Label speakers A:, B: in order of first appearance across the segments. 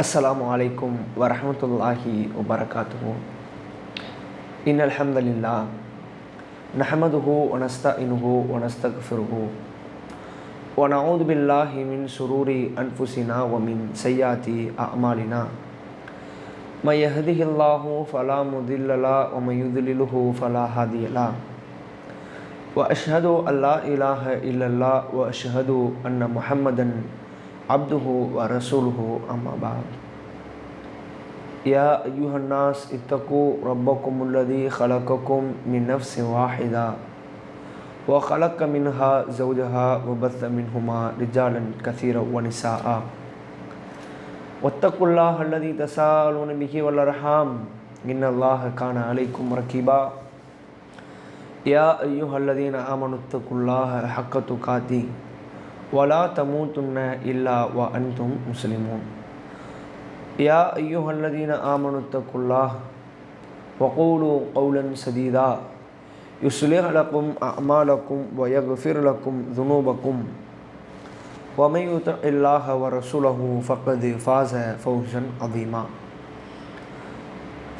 A: अस्सलामु अलैकुम वरहमतुल्लाहि वबरकातुहू। इन्नल हम्दुलिल्लाह नहमदुहु व नस्तईनुहु व नस्तगफिरुहु व नऊज़ु बिल्लाहि मिन शुरूरि अनफुसिना व मिन सय्याति अअमालिना। मै यहदिहिल्लाहु फला मुदिल्ल लहु व मै युद्लिलहु फला हादिय लहु। व अशहदु अल्ला इलाहा इल्लल्लाह व अशहदु अन्ना मुहम्मदन अब्दुहु व रसूलुहु अम्मा बाद। या अय्युहन्नास इत्तक़ू रब्बकुमुल्लज़ी ख़लक़कुम मिन नफ़्सिन वाहिदा व ख़लक़ मिन्हा ज़ौजहा व बस्स मिन्हुमा रिजालन कसीरन व निसाअ वत्तक़ुल्लाह अल्लज़ी तसाअलून बिही वल अर्हाम इन्नल्लाह काना अलैकुम रक़ीबा। या अय्युहल्लज़ीना आमनुत्तक़ुल्लाह हक़्क़ तुक़ातिह वला तमूतुन्ना इल्ला व अंतुम मुस्लिमून। या अय्युहल्लज़ीना आमनुत्तक़ुल्लाह वक़ूलू क़ौलन सदीदा युस्लिह लकुम अअमालकुम व यग़फ़िर लकुम ज़ुनूबकुम व मन युतिइल्लाह व रसूलहु फ़क़द फ़ाज़ फ़ौज़न अज़ीमा।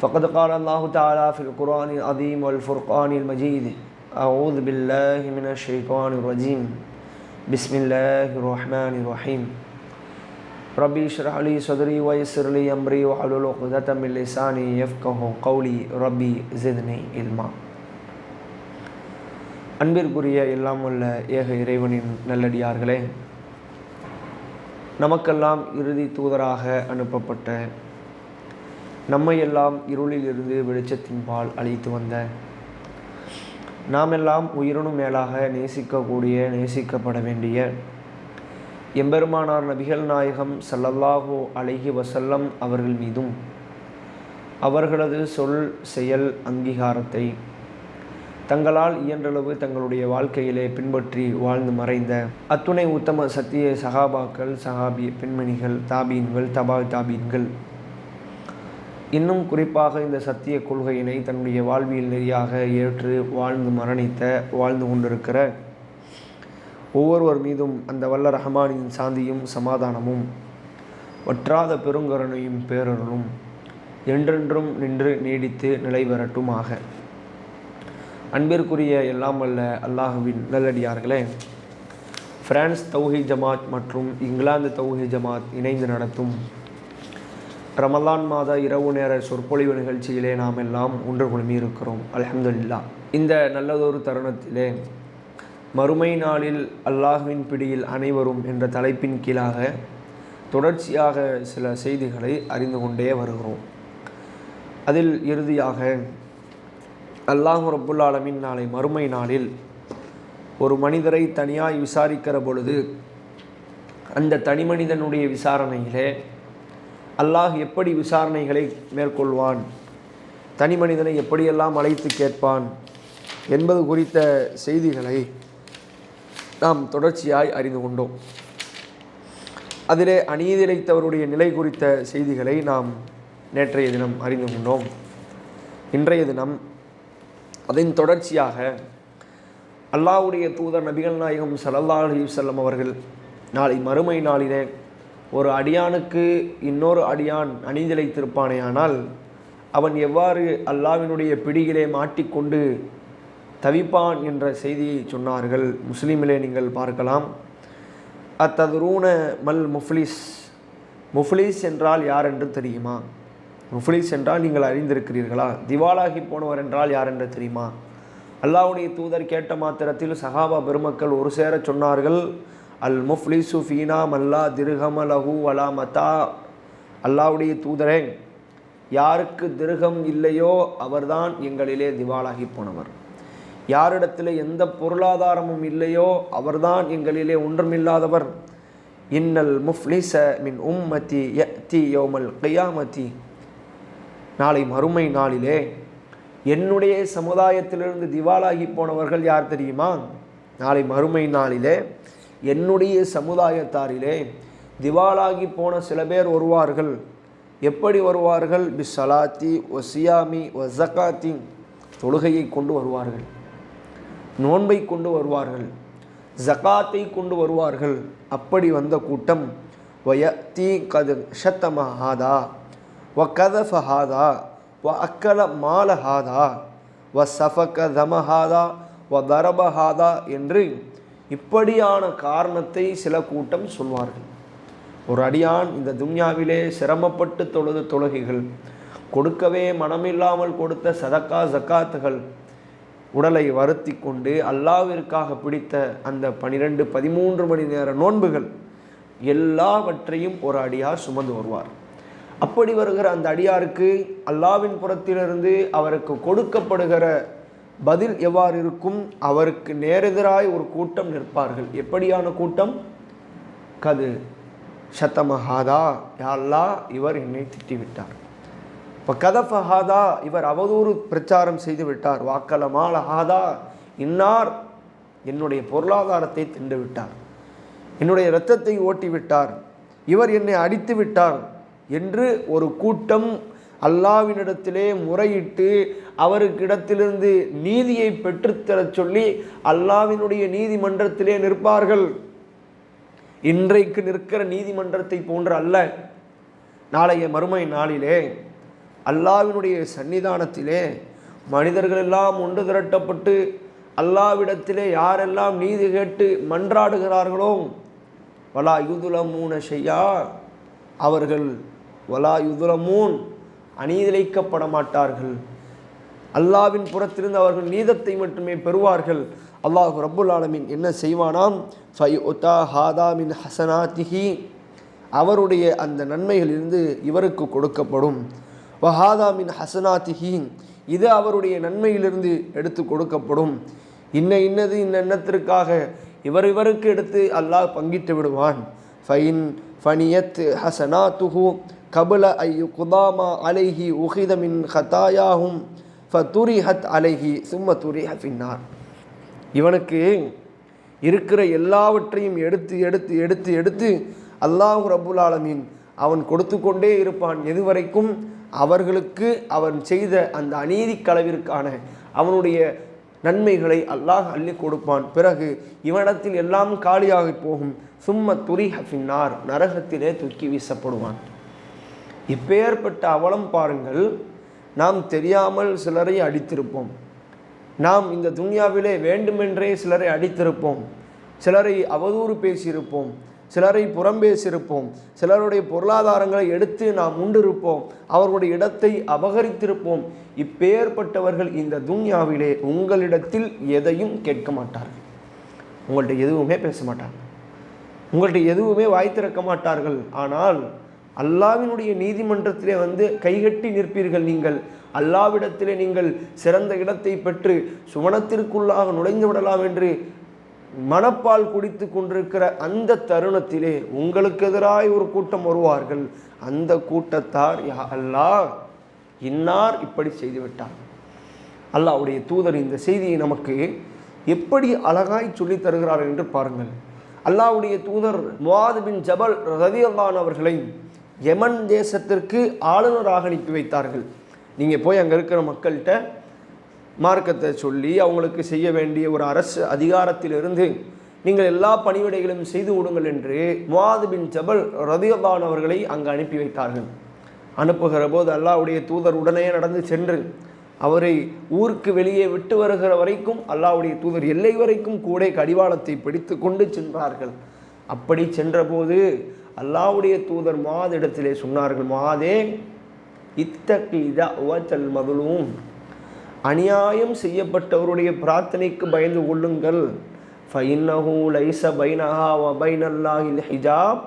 A: फ़क़द क़ाल अल्लाहु तआला फ़िल क़ुरआनिल अज़ीम वल फ़ुरक़ानिल मजीद अऊज़ु बिल्लाहि मिनश शैतानिर रजीम बिस्मिल्लाहिर्रहमानिर्रहीम। रब्बी इश्रह ली सदरी व यस्सिर ली अम्री वहलुल उक़दतम मिन लिसानी यफ़क़हू क़ौली रब्बी ज़िदनी इल्मा। அன்பிற்குரிய எல்லாம் உள்ள ஏக இறைவனின் நல்லடியார்களே, நமக்கெல்லாம் இறுதி தூதராக அனுப்பப்பட்ட, நம்மையெல்லாம் இருளில் இருந்து வெளிச்சத்தின்பால் அழைத்து வந்த, நாமெல்லாம் உயிரினும் மேலாக நேசிக்கக்கூடிய, நேசிக்கப்பட வேண்டிய எம்பெருமானார் நபிகள் நாயகம் ஸல்லல்லாஹு அலைஹி வஸல்லம் அவர்கள் மீதும் அவர்களது சொல் செயல் அங்கீகாரத்தை தங்களால் இயன்றளவு தங்களுடைய வாழ்க்கையிலே பின்பற்றி வாழ்ந்து மறைந்த அத்துணை உத்தம சத்திய சஹாபாக்கள், சஹாபி பெண்மணிகள், தாபீன்கள், தாபீன்கள், இன்னும் குறிப்பாக இந்த சத்திய கொள்கையினை தன்னுடைய வாழ்வியல் நெறியாக ஏற்று வாழ்ந்து கொண்டிருக்கிற ஒவ்வொருவர் மீதும் அந்த வல்ல ரஹ்மானின் சாந்தியும் சமாதானமும் வற்றாத பெருங்கருணையும் பேரருளும் என்றென்றும் நின்று நீடித்து நிலை பெறட்டுமாக. அன்பிற்குரிய எல்லாம் வல்ல அல்லாஹுவின் நல்லடியார்களே, பிரான்ஸ் தௌஹீத் ஜமாத் மற்றும் இங்கிலாந்து தௌஹீத் ஜமாத் இணைந்து நடத்தும் ரமலான் மாத இரவு நேர சொற்பொழிவு நிகழ்ச்சியிலே நாம் எல்லாம் ஒன்று குழுமி இருக்கிறோம். அல்ஹம்துலில்லாஹ். இந்த நல்லதொரு தருணத்திலே மறுமை நாளில் அல்லாஹ்வின் பிடியில் அனைவரும் என்ற தலைப்பின் கீழாக தொடர்ச்சியாக சில செய்திகளை அறிந்து கொண்டே வருகிறோம். அதில் இறுதியாக அல்லாஹ் ரப்புல் ஆலமீன் நாளை மறுமை நாளில் ஒரு மனிதரை தனியாய் விசாரிக்கிற பொழுது அந்த தனி மனிதனுடைய விசாரணையிலே அல்லாஹ் எப்படி விசாரணைகளை மேற்கொள்வான், தனி மனிதனை எப்படியெல்லாம் அழைத்து கேட்பான் என்பது குறித்த செய்திகளை நாம் தொடர்ச்சியாய் அறிந்து கொண்டோம். அதிலே அநீதி இழைத்தவருடைய நிலை குறித்த செய்திகளை நாம் நேற்றைய தினம் அறிந்து கொண்டோம். இன்றைய தினம் அதன் தொடர்ச்சியாக அல்லாஹ்வுடைய தூதர் நபிகள் நாயகம் ஸல்லல்லாஹு அலைஹி வஸல்லம் அவர்கள் நாளை மறுமை நாளிலே ஒரு அடியானுக்கு இன்னொரு அடியான் அநீதிழைத்திருப்பானேயானால் அவன் எவ்வாறு அல்லாஹ்வினுடைய பிடியிலே மாட்டிக்கொண்டு தவிப்பான் என்ற செய்தியை சொன்னார்கள். முஸ்லீமிலே நீங்கள் பார்க்கலாம். அத்ததுரூன மல் முஃப்லிஸ், முஃப்லிஸ் என்றால் யார் என்று தெரியுமா? முஃப்லிஸ் என்றால் நீங்கள் அறிந்திருக்கிறீர்களா? திவாலாகி போனவர் என்றால் யார் என்று தெரியுமா? அல்லாஹ்வுடைய தூதர் கேட்ட மாத்திரத்தில் சஹாபா பெருமக்கள் ஒரு சேர சொன்னார்கள், அல் முஃப்லிசு ஃபீனா மல்லா திர்ஹம லஹு வலா மதா. அல்லாஹ்வுடைய தூதரே, யாருக்கு திர்கம் இல்லையோ அவர்தான் எங்களிலே திவாலாகி போனவர். யாரிடத்தில் எந்த பொருளாதாரமும் இல்லையோ அவர்தான் எங்களிலே ஒன்றுமில்லாதவர். இன்னல் முஃப்லிஸ மின் உம்மதி யஅதி யௌமல் கியாமதி. நாளை மறுமை நாளிலே என்னுடைய சமுதாயத்திலிருந்து திவாலாகி போனவர்கள் யார் தெரியுமா? நாளை மறுமை நாளிலே என்னுடைய சமுதாயத்தாரிலே திவாலாகி போன சில பேர் வருவார்கள். எப்படி வருவார்கள்? பிஸ்ஸலாத்தி வ சியாமி வ ஸகாத்தி. தொழுகையை கொண்டு வருவார்கள், நோன்பை கொண்டு வருவார்கள், ஜகாத்தை கொண்டு வருவார்கள். அப்படி வந்த கூட்டம் வயத்தி கது ஷத்தம ஹாதா வ கதஃப ஹாதா வ அக்கல மால ஹாதா வ சஃபக தம ஹாதா வ தரப ஹாதா என்று இப்படியான காரணத்தை சில கூட்டம் சொல்வார்கள். ஒரு அடியான் இந்த துன்யாவிலே சிரமப்பட்டு தொழுது தொழுகைகள், கொடுக்கவே மனமில்லாமல் கொடுத்த சதக்கா ஜக்காத்துகள், உடலை வருத்தி கொண்டு அல்லாஹ்விற்காக பிடித்த அந்த 12-13 மணி நேர நோன்புகள் எல்லாவற்றையும் ஒரு அடியார் சுமந்து வருவார். அப்படி வருகிற அந்த அடியாருக்கு அல்லாஹ்வின் புறத்திலிருந்து அவருக்கு கொடுக்கப்படுகிற பதில் எவ்வாறு இருக்கும்? அவருக்கு நேரெதிராய் ஒரு கூட்டம் நிற்பார்கள். எப்படியான கூட்டம்? கது ஷத்தமஹாதா, யா அல்லாஹ் இவர் என்னை திட்டிவிட்டார். இப்போ கதஃபஹாதா, இவர் அவதூறு பிரச்சாரம் செய்து விட்டார். வாக்கலமால ஹாதா, இன்னார் என்னுடைய பொருளாதாரத்தை தின்று விட்டார், என்னுடைய இரத்தத்தை ஓட்டி விட்டார், இவர் என்னை அடித்து விட்டார் என்று ஒரு கூட்டம் அல்லாஹ்வினிடத்திலே முறையிட்டு அவருக்கிடத்திலிருந்து நீதியை பெற்றுத்தரச் சொல்லி அல்லாஹ்வினுடைய நீதிமன்றத்திலே நிற்பார்கள். இன்றைக்கு நிற்கிற நீதிமன்றத்தை போன்ற அல்ல. நாளைய மறுமை நாளிலே அல்லாஹ்வினுடைய சன்னிதானத்திலே மனிதர்கள் எல்லாம் ஒன்று திரட்டப்பட்டு அல்லாஹ்விடத்திலே யாரெல்லாம் நீதி கேட்டு மன்றாடுகிறார்களோ, வலா யுதுலமூன ஷையா, அவர்கள் வலா யுதுலமூன் அநீதிழைக்கப்பட மாட்டார்கள். அல்லாஹ்வின் புறத்திலிருந்து அவர்கள் நீதத்தை மட்டுமே பெறுவார்கள். அல்லாஹ் ரப்புல் ஆலமீன் என்ன செய்வானாம்? ஃபயுதா ஹாதா மின் ஹசனாத்திஹி, அவருடைய அந்த நன்மைகளிலிருந்து இவருக்கு கொடுக்கப்படும். வஹாதா மின் ஹசனாத்திஹி, இது அவருடைய நன்மையிலிருந்து எடுத்து கொடுக்கப்படும். இன்னது எண்ணத்திற்காக இவருக்கு எடுத்து அல்லாஹ் பங்கிட்டு விடுவான். ஃபைன் ஃபனியத் ஹசனாத்துஹு கபல ஐயு குதாமா அலைஹி உஹித மின் ஹதாயாஹும் ஃபதுரிஹத் அலைஹி சும்ம துரிஹ ஃபின்னார். இவனுக்கு இருக்கிற எல்லாவற்றையும் எடுத்து எடுத்து எடுத்து எடுத்து அல்லாஹ் ரப்புல் ஆலமீன் அவன் கொடுத்து கொண்டே இருப்பான். எதுவரைக்கும்? அவர்களுக்கு அவன் செய்த அந்த அநீதி களவிற்கான அவனுடைய நன்மைகளை அல்லாஹ் அள்ளி கொடுப்பான். பிறகு இவனிடத்தில் எல்லாம் காலியாக போகும். சும்ம துரிஹ ஃபின்னார், நரகத்திலே தூக்கி வீசப்படுவான். இப்பேற்பட்ட அவலம் பாருங்கள். நாம் தெரியாமல் சிலரை அடித்திருப்போம். நாம் இந்த துன்யாவிலே வேண்டுமென்றே சிலரை அடித்திருப்போம், சிலரை அவதூறு பேசியிருப்போம், சிலரை புறம்பேசியிருப்போம், சிலருடைய பொருளாதாரங்களை எடுத்து நாம் உண்டிருப்போம், அவர்களுடைய இடத்தை அபகரித்திருப்போம். இப்பேற்பட்டவர்கள் இந்த துன்யாவிலே உங்களிடத்தில் எதையும் கேட்க மாட்டார்கள். உங்கள்கிட்ட எதுவுமே பேச மாட்டார்கள், உங்கள்கிட்ட எதுவுமே வாய் திறக்க மாட்டார்கள். ஆனால் அல்லாஹ்வினுடைய நீதிமன்றத்திலே வந்து கைகட்டி நிற்பீர்கள். நீங்கள் அல்லாஹ்விடத்திலே நீங்கள் சிறந்த இடத்தை பெற்று சுவனத்திற்குள்ளாக நுழைந்து விடலாம் என்று மனப்பால் குடித்து கொண்டிருக்கிற அந்த தருணத்திலே உங்களுக்கு எதிராய் ஒரு கூட்டம் வருவார்கள். அந்த கூட்டத்தார், யா அல்லாஹ் இன்னார் இப்படி செய்துவிட்டார். அல்லாஹ்வுடைய தூதர் இந்த செய்தியை நமக்கு எப்படி அழகாய் சொல்லி தருகிறார் என்று பாருங்கள். அல்லாஹ்வுடைய தூதர் முஆத் பின் ஜபல் ரலியல்லாஹு அன்ஹு அவர்களை யமன் தேசத்திற்கு ஆளுநராக அனுப்பி வைத்தார்கள். நீங்கள் போய் அங்கே இருக்கிற மக்கள்கிட்ட மார்க்கத்தை சொல்லி அவங்களுக்கு செய்ய வேண்டிய ஒரு அரசு அதிகாரத்திலிருந்து நீங்கள் எல்லா பணிவிடைகளும் செய்து விடுங்கள் என்று முஆத் பின் ஜபல் ரலியல்லாஹு அன்ஹு அவர்களை அங்கு அனுப்பி வைத்தார்கள். அனுப்புகிற போது அல்லாஹ்வுடைய தூதர் உடனே நடந்து சென்று அவரை ஊருக்கு வெளியே விட்டு வருகிற வரைக்கும் அல்லாஹ்வுடைய தூதர் எல்லை வரைக்கும் கூட கடிவாளத்தை பிடித்து கொண்டு சென்றார்கள். அப்படி சென்றபோது அல்லாஹ்வுடைய தூதர் முஆத் இடத்திலே சொன்னார்கள், முஆதே இத்தகி தஅவத்தல் மظلوم, அநியாயம் செய்யப்பட்டவருடைய பிரார்த்தனைக்கு பயந்து கொள்ளுங்கள். ஃபஇன்னஹு லைஸ பைனஹா வ பைனல்லாஹில் ஹிஜாப்,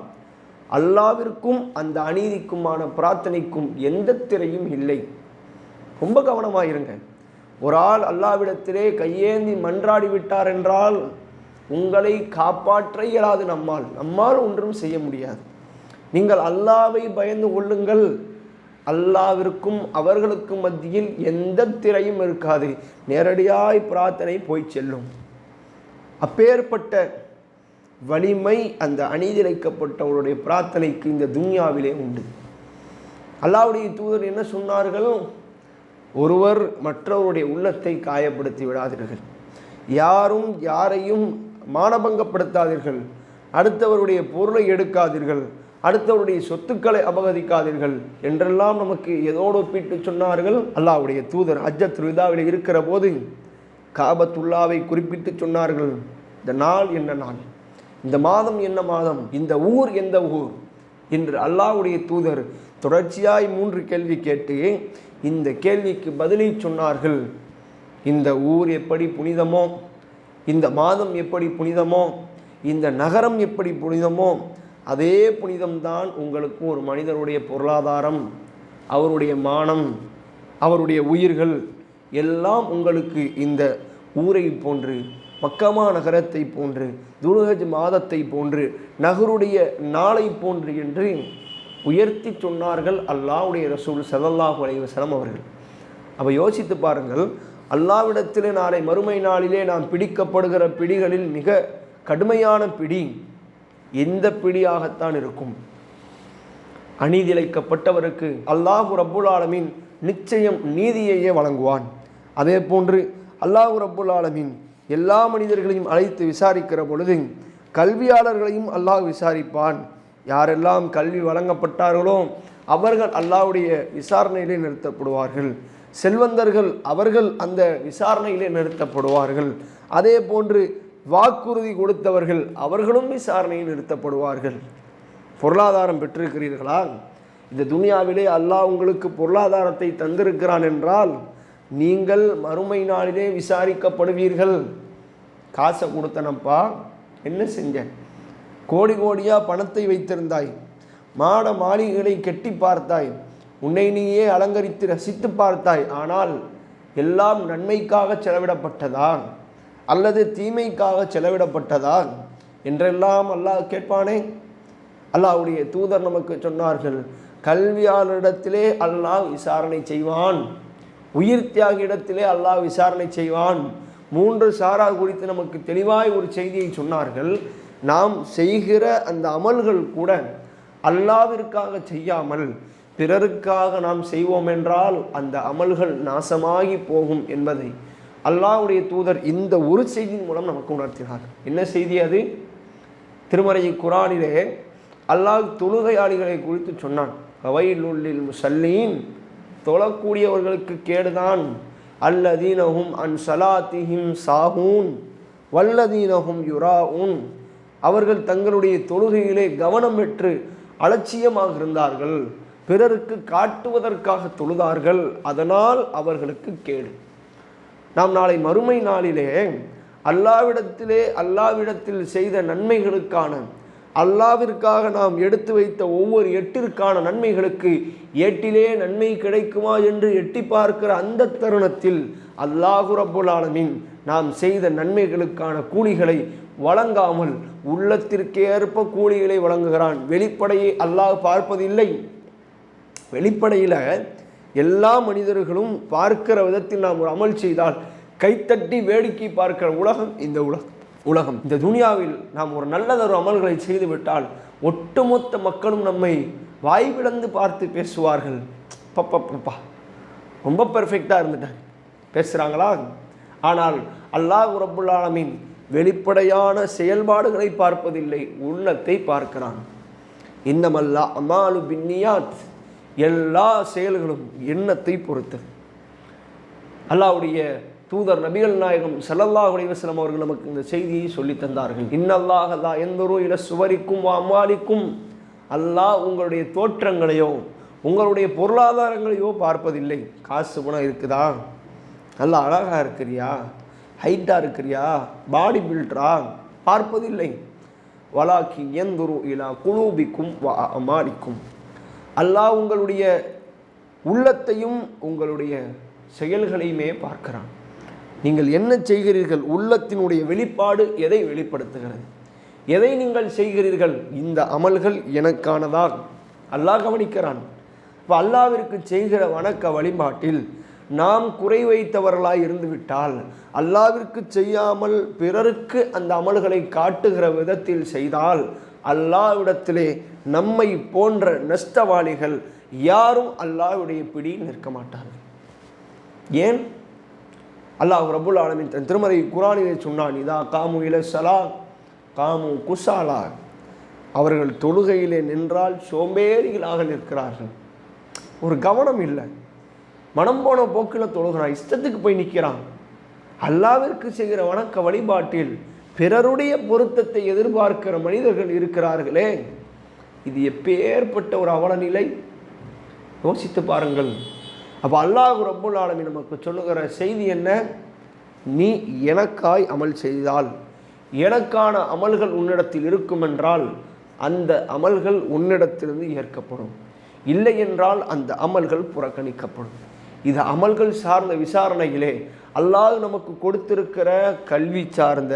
A: அல்லாஹ்விற்கும் அந்த அநீதிக்குமான பிரார்த்தனைக்கும் எந்த திரையும் இல்லை. ரொம்ப கவனமாயிருங்க. ஒரு ஆள் அல்லாஹ்விடத்திலே கையேந்தி மன்றாடி விட்டார் என்றால் உங்களை காப்பாற்ற இயலாது. நம்மால் ஒன்றும் செய்ய முடியாது. நீங்கள் அல்லாஹ்வை பயந்து கொள்ளுங்கள். அல்லாஹ்விற்கும் அவர்களுக்கும் மத்தியில் எந்த திரையும் இருக்காது. நேரடியாய் பிரார்த்தனை போய் செல்லும். அப்பேற்பட்ட வலிமை அந்த அநீதிழைக்கப்பட்டவருடைய பிரார்த்தனைக்கு இந்த துன்யாவிலே உண்டு. அல்லாஹ்வுடைய தூதர் என்ன சொன்னார்கள்? ஒருவர் மற்றவருடைய உள்ளத்தை காயப்படுத்தி விடாதீர்கள், யாரும் யாரையும் மானபங்கப்படுத்தாதீர்கள், அடுத்தவருடைய பொருளை எடுக்காதீர்கள், அடுத்தவருடைய சொத்துக்களை அபகரிக்காதீர்கள் என்றெல்லாம் நமக்கு எதோடு ஒப்பிட்டு சொன்னார்கள்? அல்லாஹ்வுடைய தூதர் ஹஜ்ஜத்துல் விதாவில் இருக்கிற போது காபத்துல்லாவை குறிப்பிட்டு சொன்னார்கள். இந்த நாள் என்ன நாள், இந்த மாதம் என்ன மாதம், இந்த ஊர் எந்த ஊர் என்று அல்லாஹ்வுடைய தூதர் தொடர்ச்சியாய் 3 கேள்வி கேட்டு இந்த கேள்விக்கு பதிலை சொன்னார்கள். இந்த ஊர் எப்படி புனிதமோ, இந்த மாதம் எப்படி புனிதமோ, இந்த நகரம் எப்படி புனிதமோ, அதே புனிதம்தான் உங்களுக்கு ஒரு மனிதனுடைய பொருளாதாரம், அவருடைய மானம், அவருடைய உயிர்கள் எல்லாம் உங்களுக்கு இந்த ஊரை போன்று, மக்கமா நகரத்தை போன்று, துல்ஹஜ் மாதத்தை போன்று, நகருடைய நாளை போன்று என்று உயர்த்தி சொன்னார்கள் அல்லாஹ்வுடைய ரசூல் ஸல்லல்லாஹு அலைஹி வஸல்லம் அவர்கள். அப்போ யோசித்து பாருங்கள், அல்லாஹ்விடத்திலே நாளை மறுமை நாளிலே நாம் பிடிக்கப்படுகிற பிடிகளில் மிக கடுமையான பிடி எந்த பிடியாகத்தான் இருக்கும்? அநீதிழைக்கப்பட்டவருக்கு அல்லாஹ் ரப்புல் ஆலமீன் நிச்சயம் நீதியையே வழங்குவான். அதே போன்று அல்லாஹ் ரப்புல் ஆலமீன் எல்லா மனிதர்களையும் அழைத்து விசாரிக்கிற பொழுது கல்வியாளர்களையும் அல்லாஹ் விசாரிப்பான். யாரெல்லாம் கல்வி வழங்கப்பட்டார்களோ அவர்கள் அல்லாஹ்வுடைய விசாரணையிலே நிறுத்தப்படுவார்கள். செல்வந்தர்கள் அவர்கள் அந்த விசாரணையிலே நிறுத்தப்படுவார்கள். அதே போன்று வாக்குறுதி கொடுத்தவர்கள் அவர்களும் விசாரணையில் நிறுத்தப்படுவார்கள். பொருளாதாரம் பெற்றிருக்கிறீர்களா? இந்த துனியாவிலே அல்லாஹ் உங்களுக்கு பொருளாதாரத்தை தந்திருக்கிறான் என்றால் நீங்கள் மறுமை நாளிலே விசாரிக்கப்படுவீர்கள். காசை கொடுத்தனப்பா, என்ன செஞ்ச? கோடி கோடியாக பணத்தை வைத்திருந்தாய், மாட மாளிகைகளை கெட்டி பார்த்தாய், உன்னை நீயே அலங்கரித்து ரசித்து பார்த்தாய், ஆனால் எல்லாம் நன்மைக்காக செலவிடப்பட்டதா அல்லது தீமைக்காக செலவிடப்பட்டதா என்றெல்லாம் அல்லாஹ் கேட்பானே. அல்லாஹ்வுடைய தூதர் நமக்கு சொன்னார்கள், கல்வியாளரிடத்திலே அல்லாஹ் விசாரணை செய்வான், உயிர் தியாகியிடத்திலே அல்லாஹ் விசாரணை செய்வான். 3 சாரார் குறித்து நமக்கு தெளிவாய் ஒரு செய்தியை சொன்னார்கள். நாம் செய்கிற அந்த அமல்கள் கூட அல்லாஹ்விற்காக செய்யாமல் பிறருக்காக நாம் செய்வோம் என்றால் அந்த அமல்கள் நாசமாகி போகும் என்பதை அல்லாஹ்வுடைய தூதர் இந்த ஒரு செய்தியின் மூலம் நமக்கு உணர்த்தினார். என்ன செய்தி அது? திருமறை குர்ஆனிலே அல்லாஹ் தொழுகையாளிகளை குறித்து சொன்னான். வவைலுல் முஸல்லீன், தொழக்கூடியவர்களுக்கு கேடுதான். அல்லதீனஹும் அன் ஸலாத்திஹிம் சாஹூன் வல்லதீனஹும் யுராஊன், அவர்கள் தங்களுடைய தொழுகையிலே கவனம் பெற்று அலட்சியமாக இருந்தார்கள், பிறருக்கு காட்டுவதற்காக தொழுதார்கள், அதனால் அவர்களுக்கு கேடு. நாம் நாளை மறுமை நாளிலே அல்லாஹ்விடத்தில் செய்த நன்மைகளுக்கான, அல்லாஹ்விற்காக நாம் எடுத்து வைத்த ஒவ்வொரு எட்டிற்கான நன்மைகளுக்கு ஏட்டிலே நன்மை கிடைக்குமா என்று எட்டி பார்க்கிற அந்த தருணத்தில் அல்லாஹ் ரப்புல் ஆலமீன் நாம் செய்த நன்மைகளுக்கான கூலிகளை வழங்காமல் உள்ளத்திற்கேற்ப கூலிகளை வழங்குகிறான். வெளிப்படையை அல்லாஹ் பார்ப்பதில்லை. வெளிப்படையில் எல்லா மனிதர்களும் பார்க்கிற விதத்தில் நாம் ஒரு அமல் செய்தால் கைத்தட்டி வேடிக்கை பார்க்கிற உலகம் இந்த உலகம். இந்த துனியாவில் நாம் ஒரு நல்லதொரு அமல்களை செய்துவிட்டால் ஒட்டுமொத்த மக்களும் நம்மை வாய்விழந்து பார்த்து பேசுவார்கள். பப்பா ரொம்ப பெர்ஃபெக்டாக இருந்துட்டாங்க பேசுகிறாங்களா? ஆனால் அல்லாஹ் ரப்புல் ஆலமீன் வெளிப்படையான செயல்பாடுகளை பார்ப்பதில்லை, உள்ளத்தை பார்க்கிறான். இன்னமல்லா அமாலு பின்னியாத், எல்லா செயல்களும் எண்ணத்தை பொறுத்தது. அல்லாஹ்வுடைய தூதர் நபிகள் நாயகம் ஸல்லல்லாஹு அலைஹி வஸல்லம் அவர்கள் நமக்கு இந்த செய்தியை சொல்லி தந்தார்கள். இன்னல்லாஹ லா யன்துரு இல சுவரிக்கும் வ அம்வாலிக்கும், அல்லாஹ் உங்களுடைய தோற்றங்களையோ உங்களுடைய பொருளாதாரங்களையோ பார்ப்பதில்லை. காசு பணம் இருக்குதா, நல்லா அழகாக இருக்கிறியா, ஹைட்டாக இருக்கிறியா, பாடி பில்டரா, பார்ப்பதில்லை. வலாக்கி யன்துரு இலா குலூபிக்கும் வ அமாலிக்கும், அல்லாஹ் உங்களுடைய உள்ளத்தையும் உங்களுடைய செயல்களையுமே பார்க்கிறான். நீங்கள் என்ன செய்கிறீர்கள், உள்ளத்தினுடைய வெளிப்பாடு எதை வெளிப்படுத்துகிறது, எதை நீங்கள் செய்கிறீர்கள், இந்த அமல்கள் எனக்கானதா அல்லாஹ் கவனிக்கிறான். இப்போ அல்லாஹ்விற்கு செய்கிற வணக்க வழிபாட்டில் நாம் குறை வைத்தவர்களாய் இருந்துவிட்டால், அல்லாஹ்விற்கு செய்யாமல் பிறருக்கு அந்த அமல்களை காட்டுகிற விதத்தில் செய்தால் அல்லாஹ்விடத்திலே நம்மை போன்ற நஷ்டவாளிகள் யாரும் அல்லாஹ்வுடைய பிடியில் நிற்க மாட்டார்கள். ஏன்? அல்லாஹ் ரப்புல் ஆலமீன் தன் திருமறை குர்ஆனிலே சொன்னான், இதா காமு இல ஸலா காமு குஸாலா, அவர்கள் தொழுகையிலே நின்றால் சோம்பேறிகளாக நிற்கிறார்கள். ஒரு கவனம் இல்லை, மனம் போன போக்கில் தொழுகிறான், இஷ்டத்துக்கு போய் நிற்கிறான். அல்லாவிற்கு செய்கிற வணக்க வழிபாட்டில் பிறருடைய பொருத்தத்தை எதிர்பார்க்கிற மனிதர்கள் இருக்கிறார்களே, இது எப்பேற்பட்ட ஒரு அவல நிலை, யோசித்து பாருங்கள். அப்போ அல்லாஹ் ரப்புல் ஆலமீன் நமக்கு சொல்லுகிற செய்தி என்ன? நீ எனக்காய் அமல் செய்தால், எனக்கான அமல்கள் உன்னிடத்தில் இருக்கும் என்றால் அந்த அமல்கள் உன்னிடத்திலிருந்து ஏற்கப்படும், இல்லை என்றால் அந்த அமல்கள் புறக்கணிக்கப்படும். இது அமல்கள் சார்ந்த விசாரணையிலே அல்லாஹ் நமக்கு கொடுத்திருக்கிற கல்வி சார்ந்த,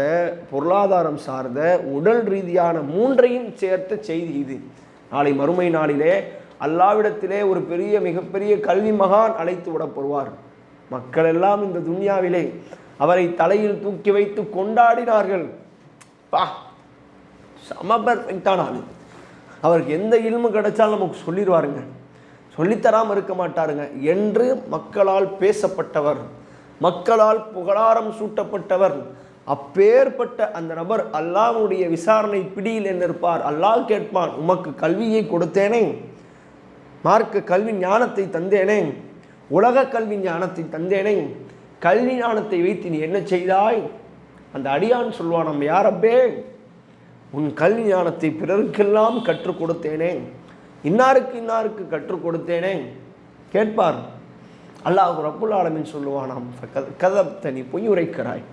A: பொருளாதாரம் சார்ந்த, உடல் ரீதியான மூன்றையும் சேர்த்த செய்தி இது. நாளை மறுமை நாளிலே அல்லாவிடத்திலே ஒரு மிகப்பெரிய கல்வி மகான் அழைத்து விடப்படுவார். மக்கள் எல்லாம் இந்த துன்யாவிலே அவரை தலையில் தூக்கி வைத்து கொண்டாடினார்கள். செம பெர்ஃபெக்டான ஆளு, அவருக்கு எந்த இல்மு கிடைச்சாலும் நமக்கு சொல்லிடுவாருங்க, சொல்லித்தராமல் இருக்க மாட்டாருங்க என்று மக்களால் பேசப்பட்டவர், மக்களால் புகழாரம் சூட்டப்பட்டவர். அப்பேற்பட்ட அந்த நபர் அல்லாஹ்வுடைய விசாரணை பிடியில் என்ன இருப்பார்? அல்லாஹ் கேட்பான், உமக்கு கல்வியை கொடுத்தேனே, மார்க்க கல்வி ஞானத்தை தந்தேனே, உலக கல்வி ஞானத்தை தந்தேனே, கல்வி ஞானத்தை வைத்து நீ என்ன செய்தாய்? அந்த அடியான் சொல்வான், நம்ம யாரப்பே, உன் கல்வி ஞானத்தை பிறருக்கெல்லாம் கற்றுக் கொடுத்தேனே, இன்னாருக்கு கற்றுக் கொடுத்தேனே கேட்பார். அல்லாஹ் ரப்புல் ஆலமீன் சொல்லுவானாம், கதப்த, நீ பொய் உரைக்கிறாய்.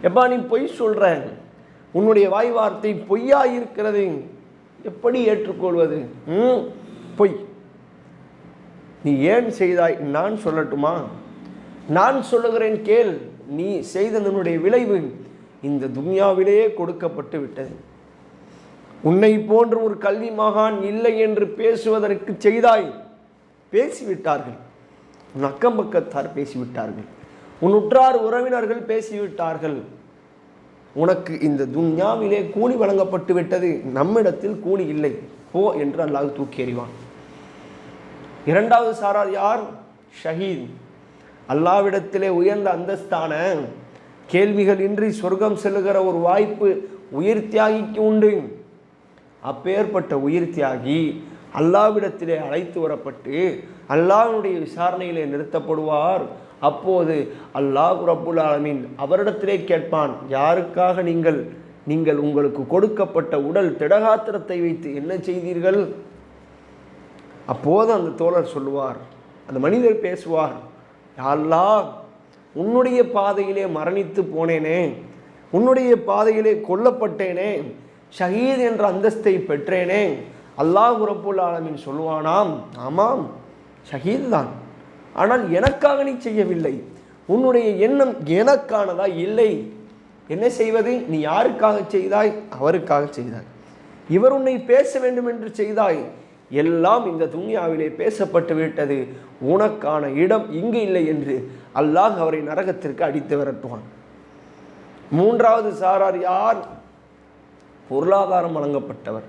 A: எப்பா நீ பொய் சொல்ற, உன்னுடைய வாய் வார்த்தை பொய்யா இருக்கிறது, எப்படி ஏற்றுக்கொள்வது? பொய். நீ ஏன் செய்தாய்? நான் சொல்லட்டுமா? நான் சொல்லுகிறேன் கேள். நீ செய்ததனுடைய விளைவு இந்த துன்யாவிலேயே கொடுக்கப்பட்டு விட்டது. உன்னை போன்ற ஒரு கல்வி மகான் இல்லை என்று பேசுவதற்கு செய்தாய், பேசிவிட்டார்கள். உன் அக்கம் பக்கத்தார் பேசிவிட்டார்கள், உன் உற்றார் உறவினர்கள் பேசிவிட்டார்கள். உனக்கு இந்த துன்யாவிலே கூலி வழங்கப்பட்டு விட்டது, நம்மிடத்தில் கூலி இல்லை, போ என்று அல்லாஹ் தூக்கி எறிவான். இரண்டாவது சாரார் யார்? ஷஹீத். அல்லாவிடத்திலே உயர்ந்த அந்தஸ்தான, கேள்விகள் இன்றி சொர்க்கம் செல்லுகிற ஒரு வாய்ப்பு உயிர் தியாகிக்கு உண்டு. அப்பேற்பட்ட உயிர் தியாகி அல்லாவிடத்திலே அழைத்து வரப்பட்டு அல்லாஹ்வுடைய விசாரணையிலே நிறுத்தப்படுவார். அப்போது அல்லாஹ் ரப்புல் ஆலமீன் அவரிடத்திலே கேட்பான், யாருக்காக நீங்கள் உங்களுக்கு கொடுக்கப்பட்ட உடல் திடகாத்திரத்தை வைத்து என்ன செய்தீர்கள்? அப்போது அந்த தோழர் சொல்லுவார், அந்த மனிதர் பேசுவார், யா அல்லாஹ், உன்னுடைய பாதையிலே மரணித்து போனேனே, உன்னுடைய பாதையிலே கொல்லப்பட்டேனே, ஷஹீத் என்ற அந்தஸ்தை பெற்றேனே. அல்லாஹ் ரப்புல் ஆலமீன் சொல்லுவானாம், ஆமாம் ஷஹீத் தான், ஆனால் எனக்காக நீ செய்யவில்லை, உன்னுடைய எண்ணம் எனக்கானதா இல்லை. என்ன செய்வது? நீ யாருக்காக செய்தாய்? அவருக்காக செய்தாய். இவர் உன்னை பேச வேண்டும் என்று செய்தாய். எல்லாம் இந்த துன்யாவிலே பேசப்பட்டு விட்டது, உனக்கான இடம் இங்கு இல்லை என்று அல்லாஹ் அவரை நரகத்திற்கு அடித்து விரட்டுவான். மூன்றாவது சாரார் யார்? பொருளாதாரம் வழங்கப்பட்டவர்.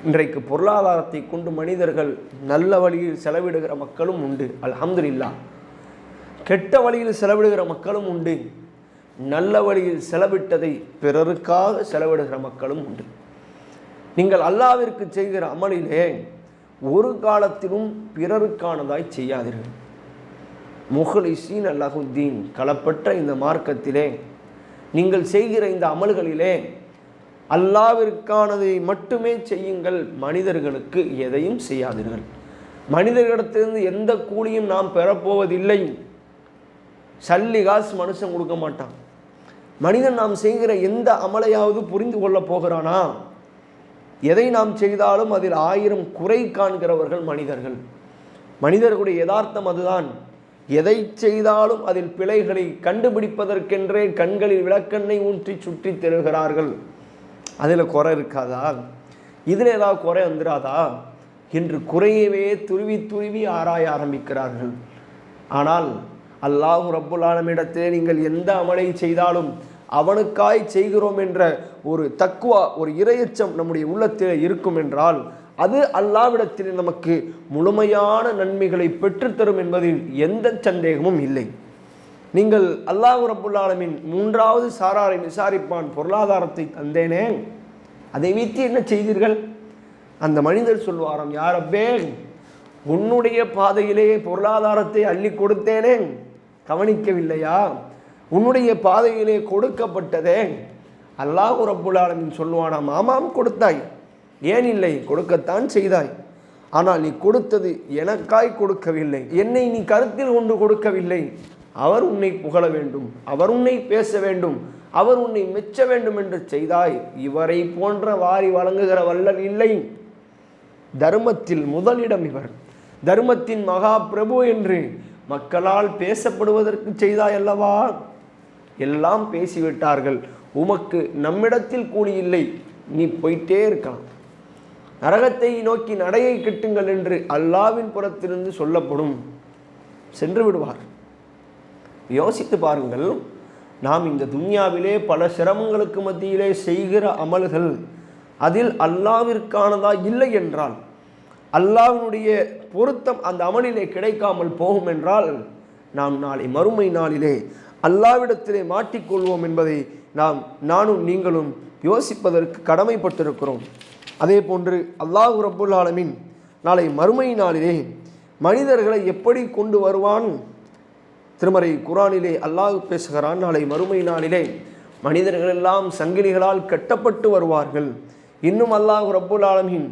A: இன்றைக்கு பொருளாதாரத்தை கொண்டு மனிதர்கள் நல்ல வழியில் செலவிடுகிற மக்களும் உண்டு, அல்ஹம்துலில்லாஹ். கெட்ட வழியில் செலவிடுகிற மக்களும் உண்டு, நல்ல வழியில் செலவிட்டதை பிறருக்காக செலவிடுகிற மக்களும் உண்டு. நீங்கள் அல்லாஹ்விற்கு செய்கிற அமலிலே ஒரு காலத்திலும் பிறருக்கானதாய் செய்யாதீர்கள். முஹ்லிஸீன் லஹுத்தீன், களப்பற்ற இந்த மார்க்கத்திலே நீங்கள் செய்கிற இந்த அமல்களிலே அல்லாஹ்விற்கானதை மட்டுமே செய்யுங்கள், மனிதர்களுக்கு எதையும் செய்யாதீர்கள். மனிதர்களிடத்திலிருந்து எந்த கூலியும் நாம் பெறப்போவதில்லை. சல்லி காசு மனுஷன் கொடுக்க மாட்டான். மனிதன் நாம் செய்கிற எந்த அமலையாவது புரிந்து கொள்ள போகிறானா? எதை நாம் செய்தாலும் அதில் 1000 குறை காண்கிறவர்கள் மனிதர்கள். மனிதர்களுடைய யதார்த்தம் அதுதான். எதை செய்தாலும் அதில் பிழைகளை கண்டுபிடிப்பதற்கென்றே கண்களில் விளக்கெண்ணை ஊற்றி சுற்றி திரிகிறார்கள். அதில் குறை இருக்காதா, இதில் ஏதாவது குறை வந்துடாதா என்று குறையவே துருவி ஆராய ஆரம்பிக்கிறார்கள். ஆனால் அல்லாஹ் ரப்புல் ஆலமீனிடத்திலே நீங்கள் எந்த அமலை செய்தாலும் அவனுக்காய் செய்கிறோம் என்ற ஒரு தக்வா, ஒரு இறையச்சம் நம்முடைய உள்ளத்தில் இருக்கும் என்றால் அது அல்லாஹ்விடத்திலே நமக்கு முழுமையான நன்மைகளை பெற்றுத்தரும் என்பதில் எந்த சந்தேகமும் இல்லை. நீங்கள் அல்லாஹ் ரப்புல் ஆலமீன் மூன்றாவது சாராரை விசாரிப்பான், பொருளாதாரத்தை தந்தேனே, அதை வைத்து என்ன செய்தீர்கள்? அந்த மனிதர் சொல்வாராம், யா ரப்பே, உன்னுடைய பாதையிலே பொருளாதாரத்தை அள்ளி கொடுத்தேனே, கவனிக்கவில்லையா? உன்னுடைய பாதையிலே கொடுக்கப்பட்டதே. அல்லாஹ் ரப்புல் ஆலமீன் சொல்வானாம், ஆமாம் கொடுத்தாய், ஏன் இல்லை, கொடுக்கத்தான் செய்தாய். ஆனால் நீ கொடுத்தது எனக்காய் கொடுக்கவில்லை, என்னை நீ கருத்தில் கொண்டு கொடுக்கவில்லை. அவர் உன்னை புகழ வேண்டும், அவர் உன்னை பேச வேண்டும், அவர் உன்னை மெச்ச வேண்டும் என்று செய்தாய். இவரை போன்ற வாரி வழங்குகிற வல்லல் இல்லை. தர்மத்தில் முதலிடம் இவர், தர்மத்தின் மகா பிரபு என்று மக்களால் பேசப்படுவதற்கு செய்தாய் அல்லவா? எல்லாம் பேசிவிட்டார்கள், உமக்கு நம்மிடத்தில் கூலி இல்லை, நீ போயிட்டே இருக்கலாம், நரகத்தை நோக்கி நடையை கட்டுங்கள் என்று அல்லாவின் புறத்திலிருந்து சொல்லப்படும். சென்று விடுவார். யோசித்து பாருங்கள், நாம் இந்த துன்யாவிலே பல சிரமங்களுக்கு மத்தியிலே செய்கிற அமல்கள் அதில் அல்லாவிற்கானதா இல்லை என்றால், அல்லாவினுடைய பொருத்தம் அந்த அமலிலே கிடைக்காமல் போகும் என்றால், நாம் நாளை மறுமை நாளிலே அல்லாவிடத்திலே மாட்டிக்கொள்வோம் என்பதை நானும் நீங்களும் யோசிப்பதற்கு கடமைப்பட்டிருக்கிறோம். அதே போன்று அல்லாஹ் ரப்புல் ஆலமீன் நாளை மறுமை நாளிலே மனிதர்களை எப்படி கொண்டு வருவான்? திருமறை குர்ஆனிலே அல்லாஹ் பேசுகிறான், நாளை மறுமை நாளிலே மனிதர்கள் எல்லாம் சங்கிலிகளால் கட்டப்பட்டு வருவார்கள். இன்னும் அல்லாஹ் ரப்புல் ஆலமீன்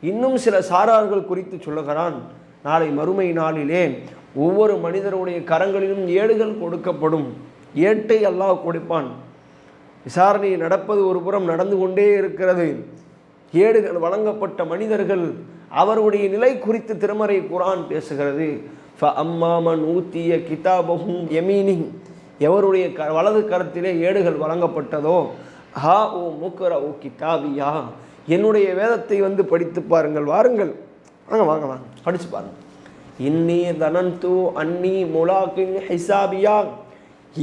A: இன்னும் சில சாரார்கள் குறித்து சொல்லுகிறான், நாளை மறுமை நாளிலே ஒவ்வொரு மனிதருடைய கரங்களிலும் ஏடுகள் கொடுக்கப்படும். ஏட்டை அல்லாஹ் கொடுப்பான். விசாரணை நடப்பது ஒரு புறம் நடந்து கொண்டே இருக்கிறது. ஏடுகள் வழங்கப்பட்ட மனிதர்கள் அவருடைய நிலை குறித்து திருமறை குர்ஆன் பேசுகிறது. ஃபஅம்மாமன் ஊத்திய கிதாபஹும் யமீனி, எவருடைய வலது கரத்திலே ஏடுகள் வழங்கப்பட்டதோ, ஹா ஓ முக்ரஉ கிதாபியா, என்னுடைய வேதத்தை வந்து படித்து பாருங்கள், வாருங்கள், வாங்க வாங்க வாங்க படித்து பாருங்கள். இன்னி தனந்து அன்னி முலாக்கின் ஹிசாபியா,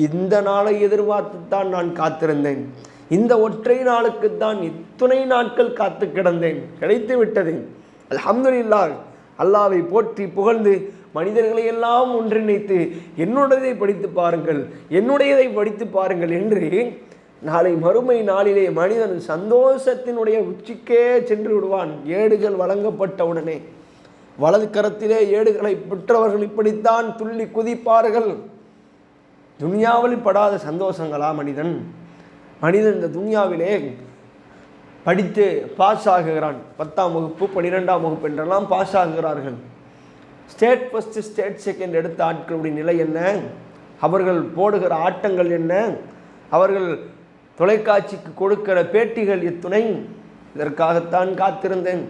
A: இந்த நாளை எதிர்பார்த்துத்தான் நான் காத்திருந்தேன், இந்த ஒற்றை நாளுக்குத்தான் இத்துணை நாட்கள் காத்து கிடந்தேன், கிடைத்து விட்டது, அல்ஹம்துலில்லாஹ். அல்லாவை போற்றி புகழ்ந்து மனிதர்களை எல்லாம் ஒன்றிணைத்து என்னுடையதை படித்து பாருங்கள், என்னுடையதை படித்து பாருங்கள் என்று நாளை மறுமை நாளிலே மனிதன் சந்தோஷத்தினுடைய உச்சிக்கே சென்று விடுவான். ஏடுகள் வழங்கப்பட்டவுடனே வலது கரத்திலே ஏடுகளை பெற்றவர்கள் இப்படித்தான் துள்ளி குதிப்பார்கள். துன்யாவில் படாத சந்தோஷங்களா மனிதன்? இந்த துன்யாவிலே படித்து பாஸ் ஆகுகிறான். 10ஆம் வகுப்பு 12ஆம் வகுப்பு என்றெல்லாம் பாஸ் ஆகுகிறார்கள். ஸ்டேட் ஃபஸ்ட்டு ஸ்டேட் செகண்ட் எடுத்த ஆட்களுடைய நிலை என்ன? அவர்கள் போடுகிற ஆட்டங்கள் என்ன? அவர்கள் தொலைக்காட்சிக்கு கொடுக்கிற பேட்டிகள் எத்துணை? இதற்காகத்தான் காத்திருந்தேன்.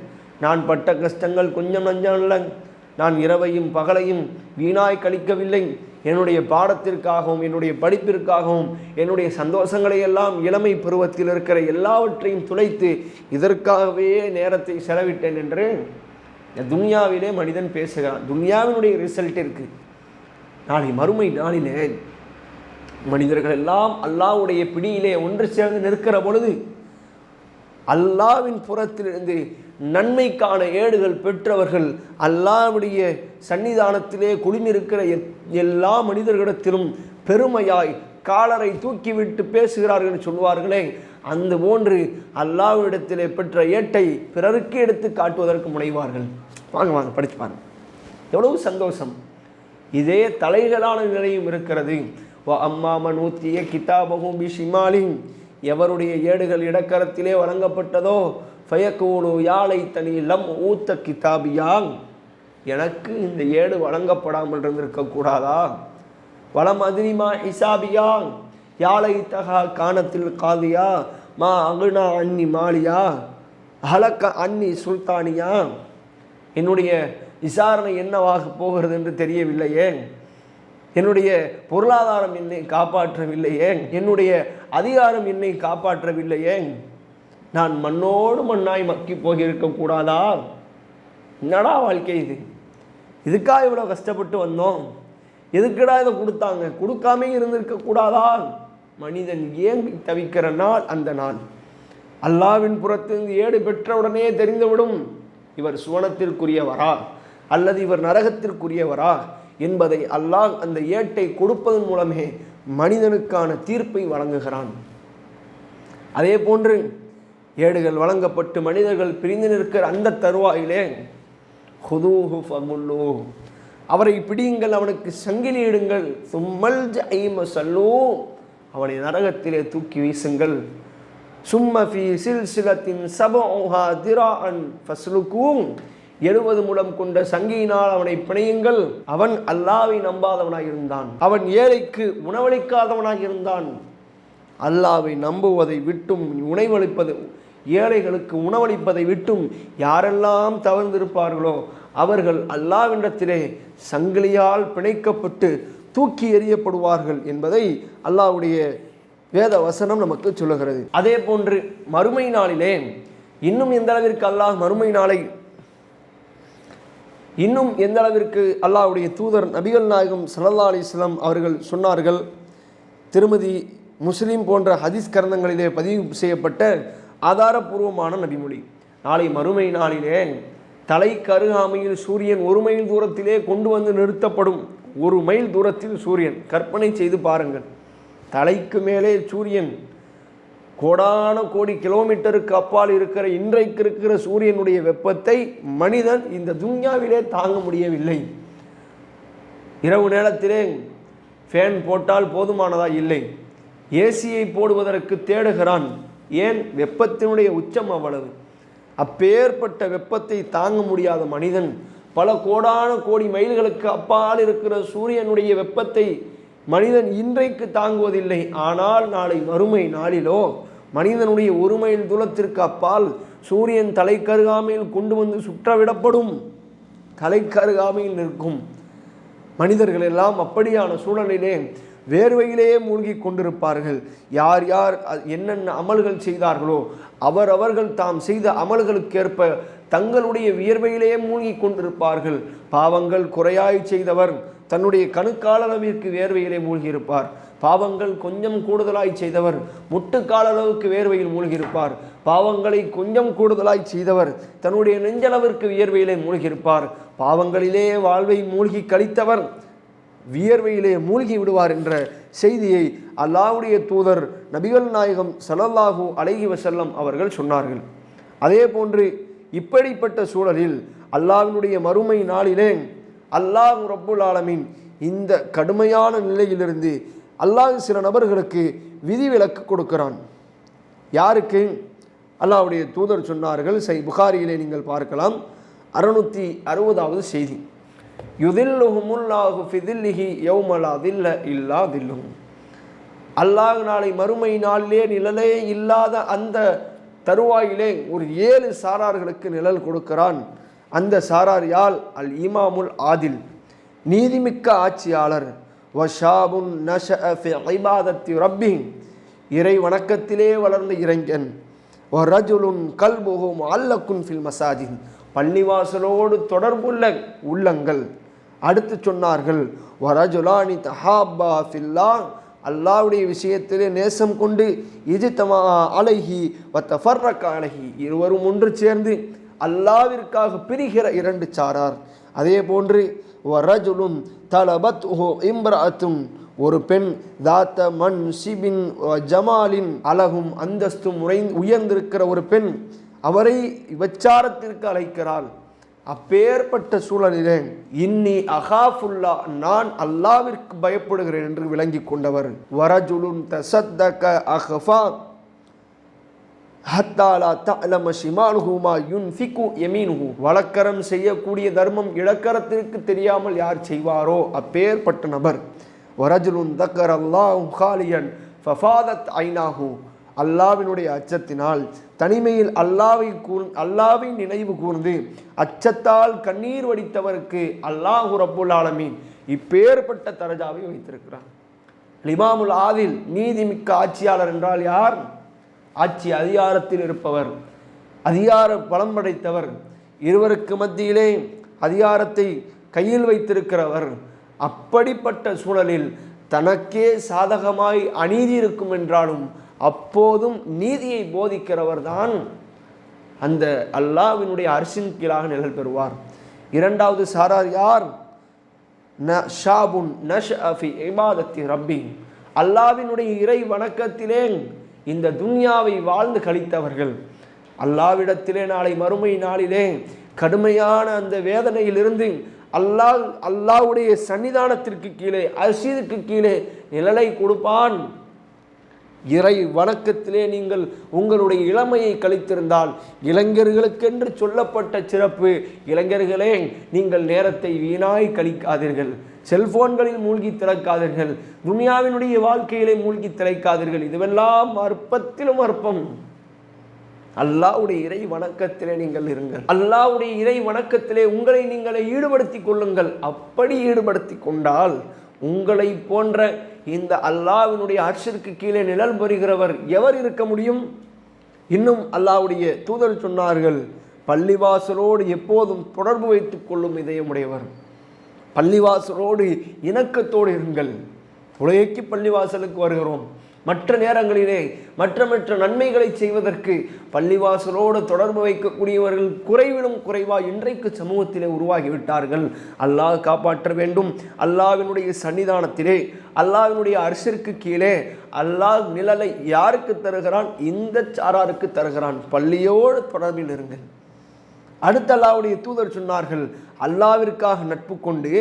A: நான் பட்ட கஷ்டங்கள் கொஞ்சம் நஞ்சம் இல்லை. நான் இரவையும் பகலையும் வீணாய் கழிக்கவில்லை. என்னுடைய பாடத்திற்காகவும் என்னுடைய படிப்பிற்காகவும் என்னுடைய சந்தோஷங்களை எல்லாம் இளமை பருவத்தில் இருக்கிற எல்லாவற்றையும் துளைத்து இதற்காகவே நேரத்தை செலவிட்டேன் என்று துன்யாவிலே மனிதன் பேசுகிறான். துன்யாவினுடைய ரிசல்ட் இருக்குது. நாளை மறுமை நாளிலே மனிதர்கள் எல்லாம் அல்லாஹ்வுடைய பிடியிலே ஒன்று சேர்ந்து நிற்கிற பொழுது அல்லாஹ்வின் புறத்திலிருந்து நன்மைக்கான ஏடுகள் பெற்றவர்கள் அல்லாஹ்வுடைய சன்னிதானத்திலே குடிநிற்கிற எல்லா மனிதர்களிடத்திலும் பெருமையாய் காலரை தூக்கிவிட்டு பேசுகிறார்கள் சொல்வார்களே, அந்த போன்று அல்லாஹ்விடத்திலே பெற்ற ஏட்டை பிறருக்கு எடுத்து காட்டுவதற்கு முனைவார்கள். வாங்க வாங்க படித்து பாருங்க, எவ்வளவு சந்தோஷம். இதே தலைகளான நிலையும் இருக்கிறது. அம்மாமன் ஊத்திய கிதாபகும் பிஷிமாலின், எவருடைய ஏடுகள் இடக்கரத்திலே வழங்கப்பட்டதோ ஃபயக்கூலு யாழை தனி லம் ஊத்த கிதாபியாங், எனக்கு இந்த ஏடு வழங்கப்படாமல் இருந்திருக்கக்கூடாதா. வளம் அதிரிமா ஹிசாபியாங் யாழை தகா காணத்தில் காதியா மா அகுனா அன்னி மாலியா ஹலக்க அன்னி சுல்தானியா, என்னுடைய விசாரணை என்னவாக போகிறது என்று தெரியவில்லையே, என்னுடைய பொருளாதாரம் என்னை காப்பாற்றவில்லையே, என்னுடைய அதிகாரம் என்னை காப்பாற்றவில்லையே, நான் மண்ணோடு மண்ணாய் மக்கி போகிருக்கக்கூடாதா? என்னடா வாழ்க்கை இது? இதுக்காக இவ்வளோ கஷ்டப்பட்டு வந்தோம், எதுக்குடா இதை கொடுத்தாங்க, கொடுக்காமே இருந்திருக்கக்கூடாதா? மனிதன் ஏங்கி தவிக்கிற நாள் அந்த நாள். அல்லாவின் புறத்திலிருந்து ஏடு பெற்றவுடனே தெரிந்துவிடும் இவர் சுவனத்திற்குரியவரா அல்லது இவர் நரகத்திற்குரியவரா என்பதை அல்லாஹ் அந்த ஏட்டை கொடுப்பதன் மூலமே மனிதனுக்கான தீர்ப்பை வழங்குகிறான். அதே போன்று ஏடுகள் வழங்கப்பட்டு மனிதர்கள் பிரிந்து நிற்கிற அந்த தருவாயிலே ஹுதூஹு ஃபகுல்லூ, அவரை பிடியுங்கள், அவனுக்கு சங்கிலியிடுங்கள், சும்மல் ஜஹீம சல்லூ, அவனை நரகத்திலே தூக்கி வீசுங்கள், சும்ம ஃபீ சில்சிலத்தின் சபஉஹா திராஅன் ஃபஸ்லுகூ, 70 முழம் கொண்ட சங்கியினால் அவனை பிணையுங்கள். அவன் அல்லாஹ்வை நம்பாதவனாக இருந்தான், அவன் ஏழைக்கு உணவளிக்காதவனாக இருந்தான். அல்லாஹ்வை நம்புவதை விட்டும் உணவளிப்பது, ஏழைகளுக்கு உணவளிப்பதை விட்டும் யாரெல்லாம் தவறுந்திருப்பார்களோ அவர்கள் அல்லாஹ்விடத்திலே சங்கிலியால் பிணைக்கப்பட்டு தூக்கி எறியப்படுவார்கள் என்பதை அல்லாஹ்வுடைய வேத வசனம் நமக்கு சொல்லுகிறது. அதே போன்று மறுமை நாளிலே இன்னும் எந்த அளவிற்கு அல்லாஹ்வுடைய தூதர் நபிகள் நாயகம் ஸல்லல்லாஹு அலைஹி வஸல்லம் அவர்கள் சொன்னார்கள். திருமதி முஸ்லிம் போன்ற ஹதீஸ் கரந்தங்களிலே பதிவு செய்யப்பட்ட ஆதாரபூர்வமான நபிமொழி. நாளை மறுமை நாளிலே தலைக்கு அருகாமையில் சூரியன் 1 மைல் தூரத்திலே கொண்டு வந்து நிறுத்தப்படும். 1 மைல் தூரத்தில் சூரியன், கற்பனை செய்து பாருங்கள். தலைக்கு மேலே சூரியன், கோடான கோடி கிலோமீட்டருக்கு அப்பால் இருக்கிற இன்றைக்கு இருக்கிற சூரியனுடைய வெப்பத்தை மனிதன் இந்த துன்யாவிலே தாங்க முடியவில்லை. இரவு நேரத்திலே ஃபேன் போட்டால் போதுமானதா? இல்லை, ஏசியை போடுவதற்கு தேடுகிறான். ஏன்? வெப்பத்தினுடைய உச்சம் அவ்வளவு. அப்பேற்பட்ட வெப்பத்தை தாங்க முடியாத மனிதன் பல கோடான கோடி மைல்களுக்கு அப்பால் இருக்கிற சூரியனுடைய வெப்பத்தை மனிதன் இன்றைக்கு தாங்குவதில்லை. ஆனால் நாளை மறுமை நாளிலோ மனிதனுடைய 1 மைல் தூரத்திற்கு அப்பால் சூரியன் தலைக்கருகாமையில் கொண்டு வந்து சுற்றவிடப்படும். தலைக்கருகாமையில் நிற்கும் மனிதர்கள் எல்லாம் அப்படியான சூழலிலே வேர்வையிலேயே மூழ்கி கொண்டிருப்பார்கள். யார் யார் என்னென்ன அமல்கள் செய்தார்களோ அவர்கள் தாம் செய்த அமல்களுக்கேற்ப தங்களுடைய வியர்வையிலேயே மூழ்கி கொண்டிருப்பார்கள். பாவங்கள் குறையாய் செய்தவர் தன்னுடைய கணுக்காலளவிற்கு வேர்வையிலே மூழ்கியிருப்பார். பாவங்கள் கொஞ்சம் கூடுதலாய் செய்தவர் முட்டுக்கால அளவுக்கு வேர்வையில் மூழ்கியிருப்பார். பாவங்களை கொஞ்சம் கூடுதலாய் செய்தவர் தன்னுடைய நெஞ்சளவிற்கு வியர்வையிலே மூழ்கியிருப்பார். பாவங்களிலே வாழ்வை மூழ்கி கழித்தவர் வியர்வையிலே மூழ்கி விடுவார் என்ற செய்தியை அல்லாஹ்வுடைய தூதர் நபிகள் நாயகம் ஸல்லல்லாஹு அலைஹி வஸல்லம் அவர்கள் சொன்னார்கள். அதே போன்று இப்படிப்பட்ட சூழலில் அல்லாஹ்வினுடைய மறுமை நாளிலே அல்லாஹ் ரப்புல் ஆலமீன் இந்த கடுமையான நிலையிலிருந்து அல்லாஹ் சில நபர்களுக்கு விதிவிலக்கு கொடுக்கிறான். யாருக்கு? அல்லாஹ்வுடைய தூதர் சொன்னார்கள். புகாரியிலே நீங்கள் பார்க்கலாம், 660வது செய்தி. யுதில்லுஹுமுல்லாஹு ஃபி தில்லிஹி யௌம லா தில்ல இல்லா தில்லுஹு. அல்லாஹ் நாளை மறுமை நாளிலே நிழலே இல்லாத அந்த தருவாயிலே ஒரு 7 சாரார்களுக்கு நிழல் கொடுக்கிறான். அந்த சாரார் யால்? அல் இமாமுல் ஆதில், நீதிமிக்க ஆட்சியாளர், வஷாபுன் நஷஅ ஃபி இபாதத்தி ரப்பி, இறை வணக்கத்திலே வளர்ந்த இளைஞன், வரஜுலுன் கல்புஹு முஅல்லகுன் ஃபில் மசாஜித், பள்ளிவாசலோடு தொடர்புள்ள உள்ளங்கள். அடுத்து சொன்னார்கள், வரஜுலானி தஹாப்பா ஃபில்லாஹ், அல்லாஹ்வுடைய விஷயத்திலே நேசம் கொண்டு, இஜ்தமா அலைஹி வதஃபர்ரக அலைஹி, இருவரும் ஒன்று சேர்ந்து அல்லாஹ்விற்காக பிரிகிற 2 சாரார். அதே போன்று வரஜுலுன் தலபத்ஹு இம்ரஅத்துன், ஒரு பெண், தாத்த மன்சிபின் ஜமாலின், அழகும் அந்தஸ்தும் உயர்ந்திருக்கிற ஒரு பெண், அவரை விபச்சாரத்திற்கு அழைக்கிறாள். அப்பேற்பட்ட சூழலிலே இன்னி அகாஃபுல்லா, நான் அல்லாஹ்விற்கு பயப்படுகிறேன் என்று விளங்கி கொண்டவர். வரஜுலுன் தஸத்தக அஹஃபா ஹத்தா லா தஅலம ஷிமாலுஹு மா யுன்ஃபிகு யமீனுஹு, வலக்கரம் செய்யக்கூடிய தர்மம் இடக்கரத்திற்கு தெரியாமல் யார் செய்வாரோ அப்பேற்பட்ட நபர். வரஜுலுன் தக்கரல்லாஹு காலியன் ஃபஃபாதத் ஐனாஹு, அல்லாஹ்வினுடைய அச்சத்தினால் தனிமையில் அல்லாஹ்வை நினைவு கூர்ந்து அச்சத்தால் கண்ணீர் வடித்தவருக்கு அல்லாஹ் ரப்புல் ஆலமீன் இப்பேற்பட்ட தரஜாவை வைத்திருக்கிறார். இமாமுல் ஆதில், நீதிமிக்க ஆட்சியாளர் என்றால் யார்? ஆட்சி அதிகாரத்தில் இருப்பவர், அதிகார பலம் படைத்தவர், இருவருக்கு மத்தியிலே அதிகாரத்தை கையில் வைத்திருக்கிறவர். அப்படிப்பட்ட சூழலில் தனக்கே சாதகமாய் அநீதி இருக்கும் என்றாலும் அப்போதும் நீதியை போதிக்கிறவர் தான் அந்த அல்லாஹ்வினுடைய அர்ஷின் கீழாக நிழல் பெறுவார். 2வது சாரார் யார்? ஷாபுன் நஷ்அ ஃபி இபாதத்தி ரப்பி, அல்லாஹ்வினுடைய இறை வணக்கத்திலே இந்த துன்யாவை வாழ்ந்து கழித்தவர்கள். அல்லாவிடத்திலே நாளை மறுமை நாளிலே கடுமையான அந்த வேதனையிலிருந்து அல்லாஹ்வுடைய சன்னிதானத்திற்கு கீழே, அர்ஷிற்கு கீழே நிழலை கொடுப்பான். இறை வணக்கத்திலே நீங்கள் உங்களுடைய இளமையை கழித்திருந்தால், இளைஞர்களுக்கென்று சொல்லப்பட்ட சிறப்பு, இளைஞர்களே நீங்கள் நேரத்தை வீணாய் கழிக்காதீர்கள், செல்போன்களில் மூழ்கி திளைக்காதீர்கள், துனியாவினுடைய வாழ்க்கையிலே மூழ்கி திளைக்காதீர்கள். இதுவெல்லாம் அற்பத்திலும் அற்பம். அல்லாஹ்வுடைய இறை வணக்கத்திலே நீங்கள் இருங்கள். அல்லாஹ்வுடைய இறை வணக்கத்திலே உங்களை நீங்களே ஈடுபடுத்தி கொள்ளுங்கள். அப்படி ஈடுபடுத்தி கொண்டால் உங்களை போன்ற இந்த அல்லாஹ்வினுடைய அர்ஷிற்கு கீழே நிழல் பெறுகிறவர் எவர் இருக்க முடியும்? இன்னும் அல்லாஹ்வுடைய தூதர் சொன்னார்கள், பள்ளிவாசலோடு எப்போதும் தொடர்பு வைத்துக் கொள்ளும் இதயமுடையவர். பள்ளிவாசலோடு இணக்கத்தோடு இருங்கள். உலகைக்கு பள்ளிவாசலுக்கு வருகிறோம், மற்ற நேரங்களிலே மற்ற நன்மைகளை செய்வதற்கு பள்ளிவாசலோடு தொடர்பு வைக்கக்கூடியவர்கள் குறைவிலும் குறைவாக இன்றைக்கு சமூகத்திலே உருவாகிவிட்டார்கள். அல்லாஹ் காப்பாற்ற வேண்டும். அல்லாஹ்வினுடைய சன்னிதானத்திலே, அல்லாஹ்வினுடைய அர்ஷிற்கு கீழே அல்லாஹ் நிழலை யாருக்கு தருகிறான்? இந்த சாராருக்கு தருகிறான். பள்ளியோடு தொடர்பில் இருங்கள். அடுத்த அல்லாஹ்வுடைய தூதர் சொன்னார்கள், அல்லாஹ்விற்காக நட்பு கொண்டு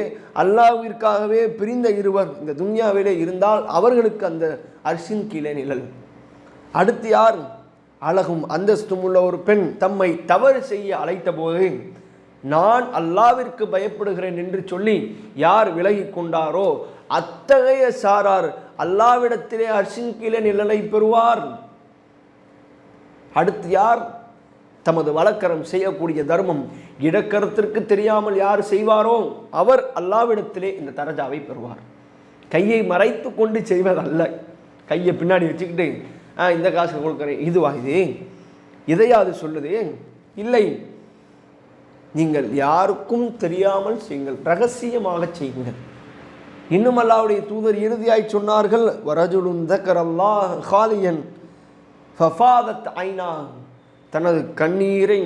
A: அல்லாஹ்விற்காகவே பிரிந்த இருவர் இந்த துன்யாவிலே இருந்தால் அவர்களுக்கு அந்த அர்ஷின் கீழே நிழல். அடுத்து யார்? அழகும் அந்தஸ்தும் உள்ள ஒரு பெண் தம்மை தவறு செய்ய அழைத்த போது நான் அல்லாஹ்விற்கு பயப்படுகிறேன் என்று சொல்லி யார் விலகி கொண்டாரோ அத்தகைய சாரார் அல்லாஹ்விடத்திலே அர்ஷின் கீழே நிழலை பெறுவார். அடுத்து யார்? தமது வழக்கரம் செய்யக்கூடிய தர்மம் இடக்கரத்திற்கு தெரியாமல் யார் செய்வாரோ அவர் அல்லாஹ்விடத்திலே இந்த தரஜாவை பெறுவார். கையை மறைத்து கொண்டு செய்வதல்ல, கையை பின்னாடி வச்சுக்கிட்டு இந்த காசு கொடுக்குறேன் இதுவா இது இதையாது சொல்லுது இல்லை. நீங்கள் யாருக்கும் தெரியாமல் செய்யுங்கள், ரகசியமாக செய்யுங்கள். இன்னும் அல்லாஹ்வுடைய தூதர் இறுதியாய் சொன்னார்கள், வரஜுலுன் தக்கரல்லாஹ் காலியன் ஃபஃபாதத் ஐனா, தனது கண்ணீரை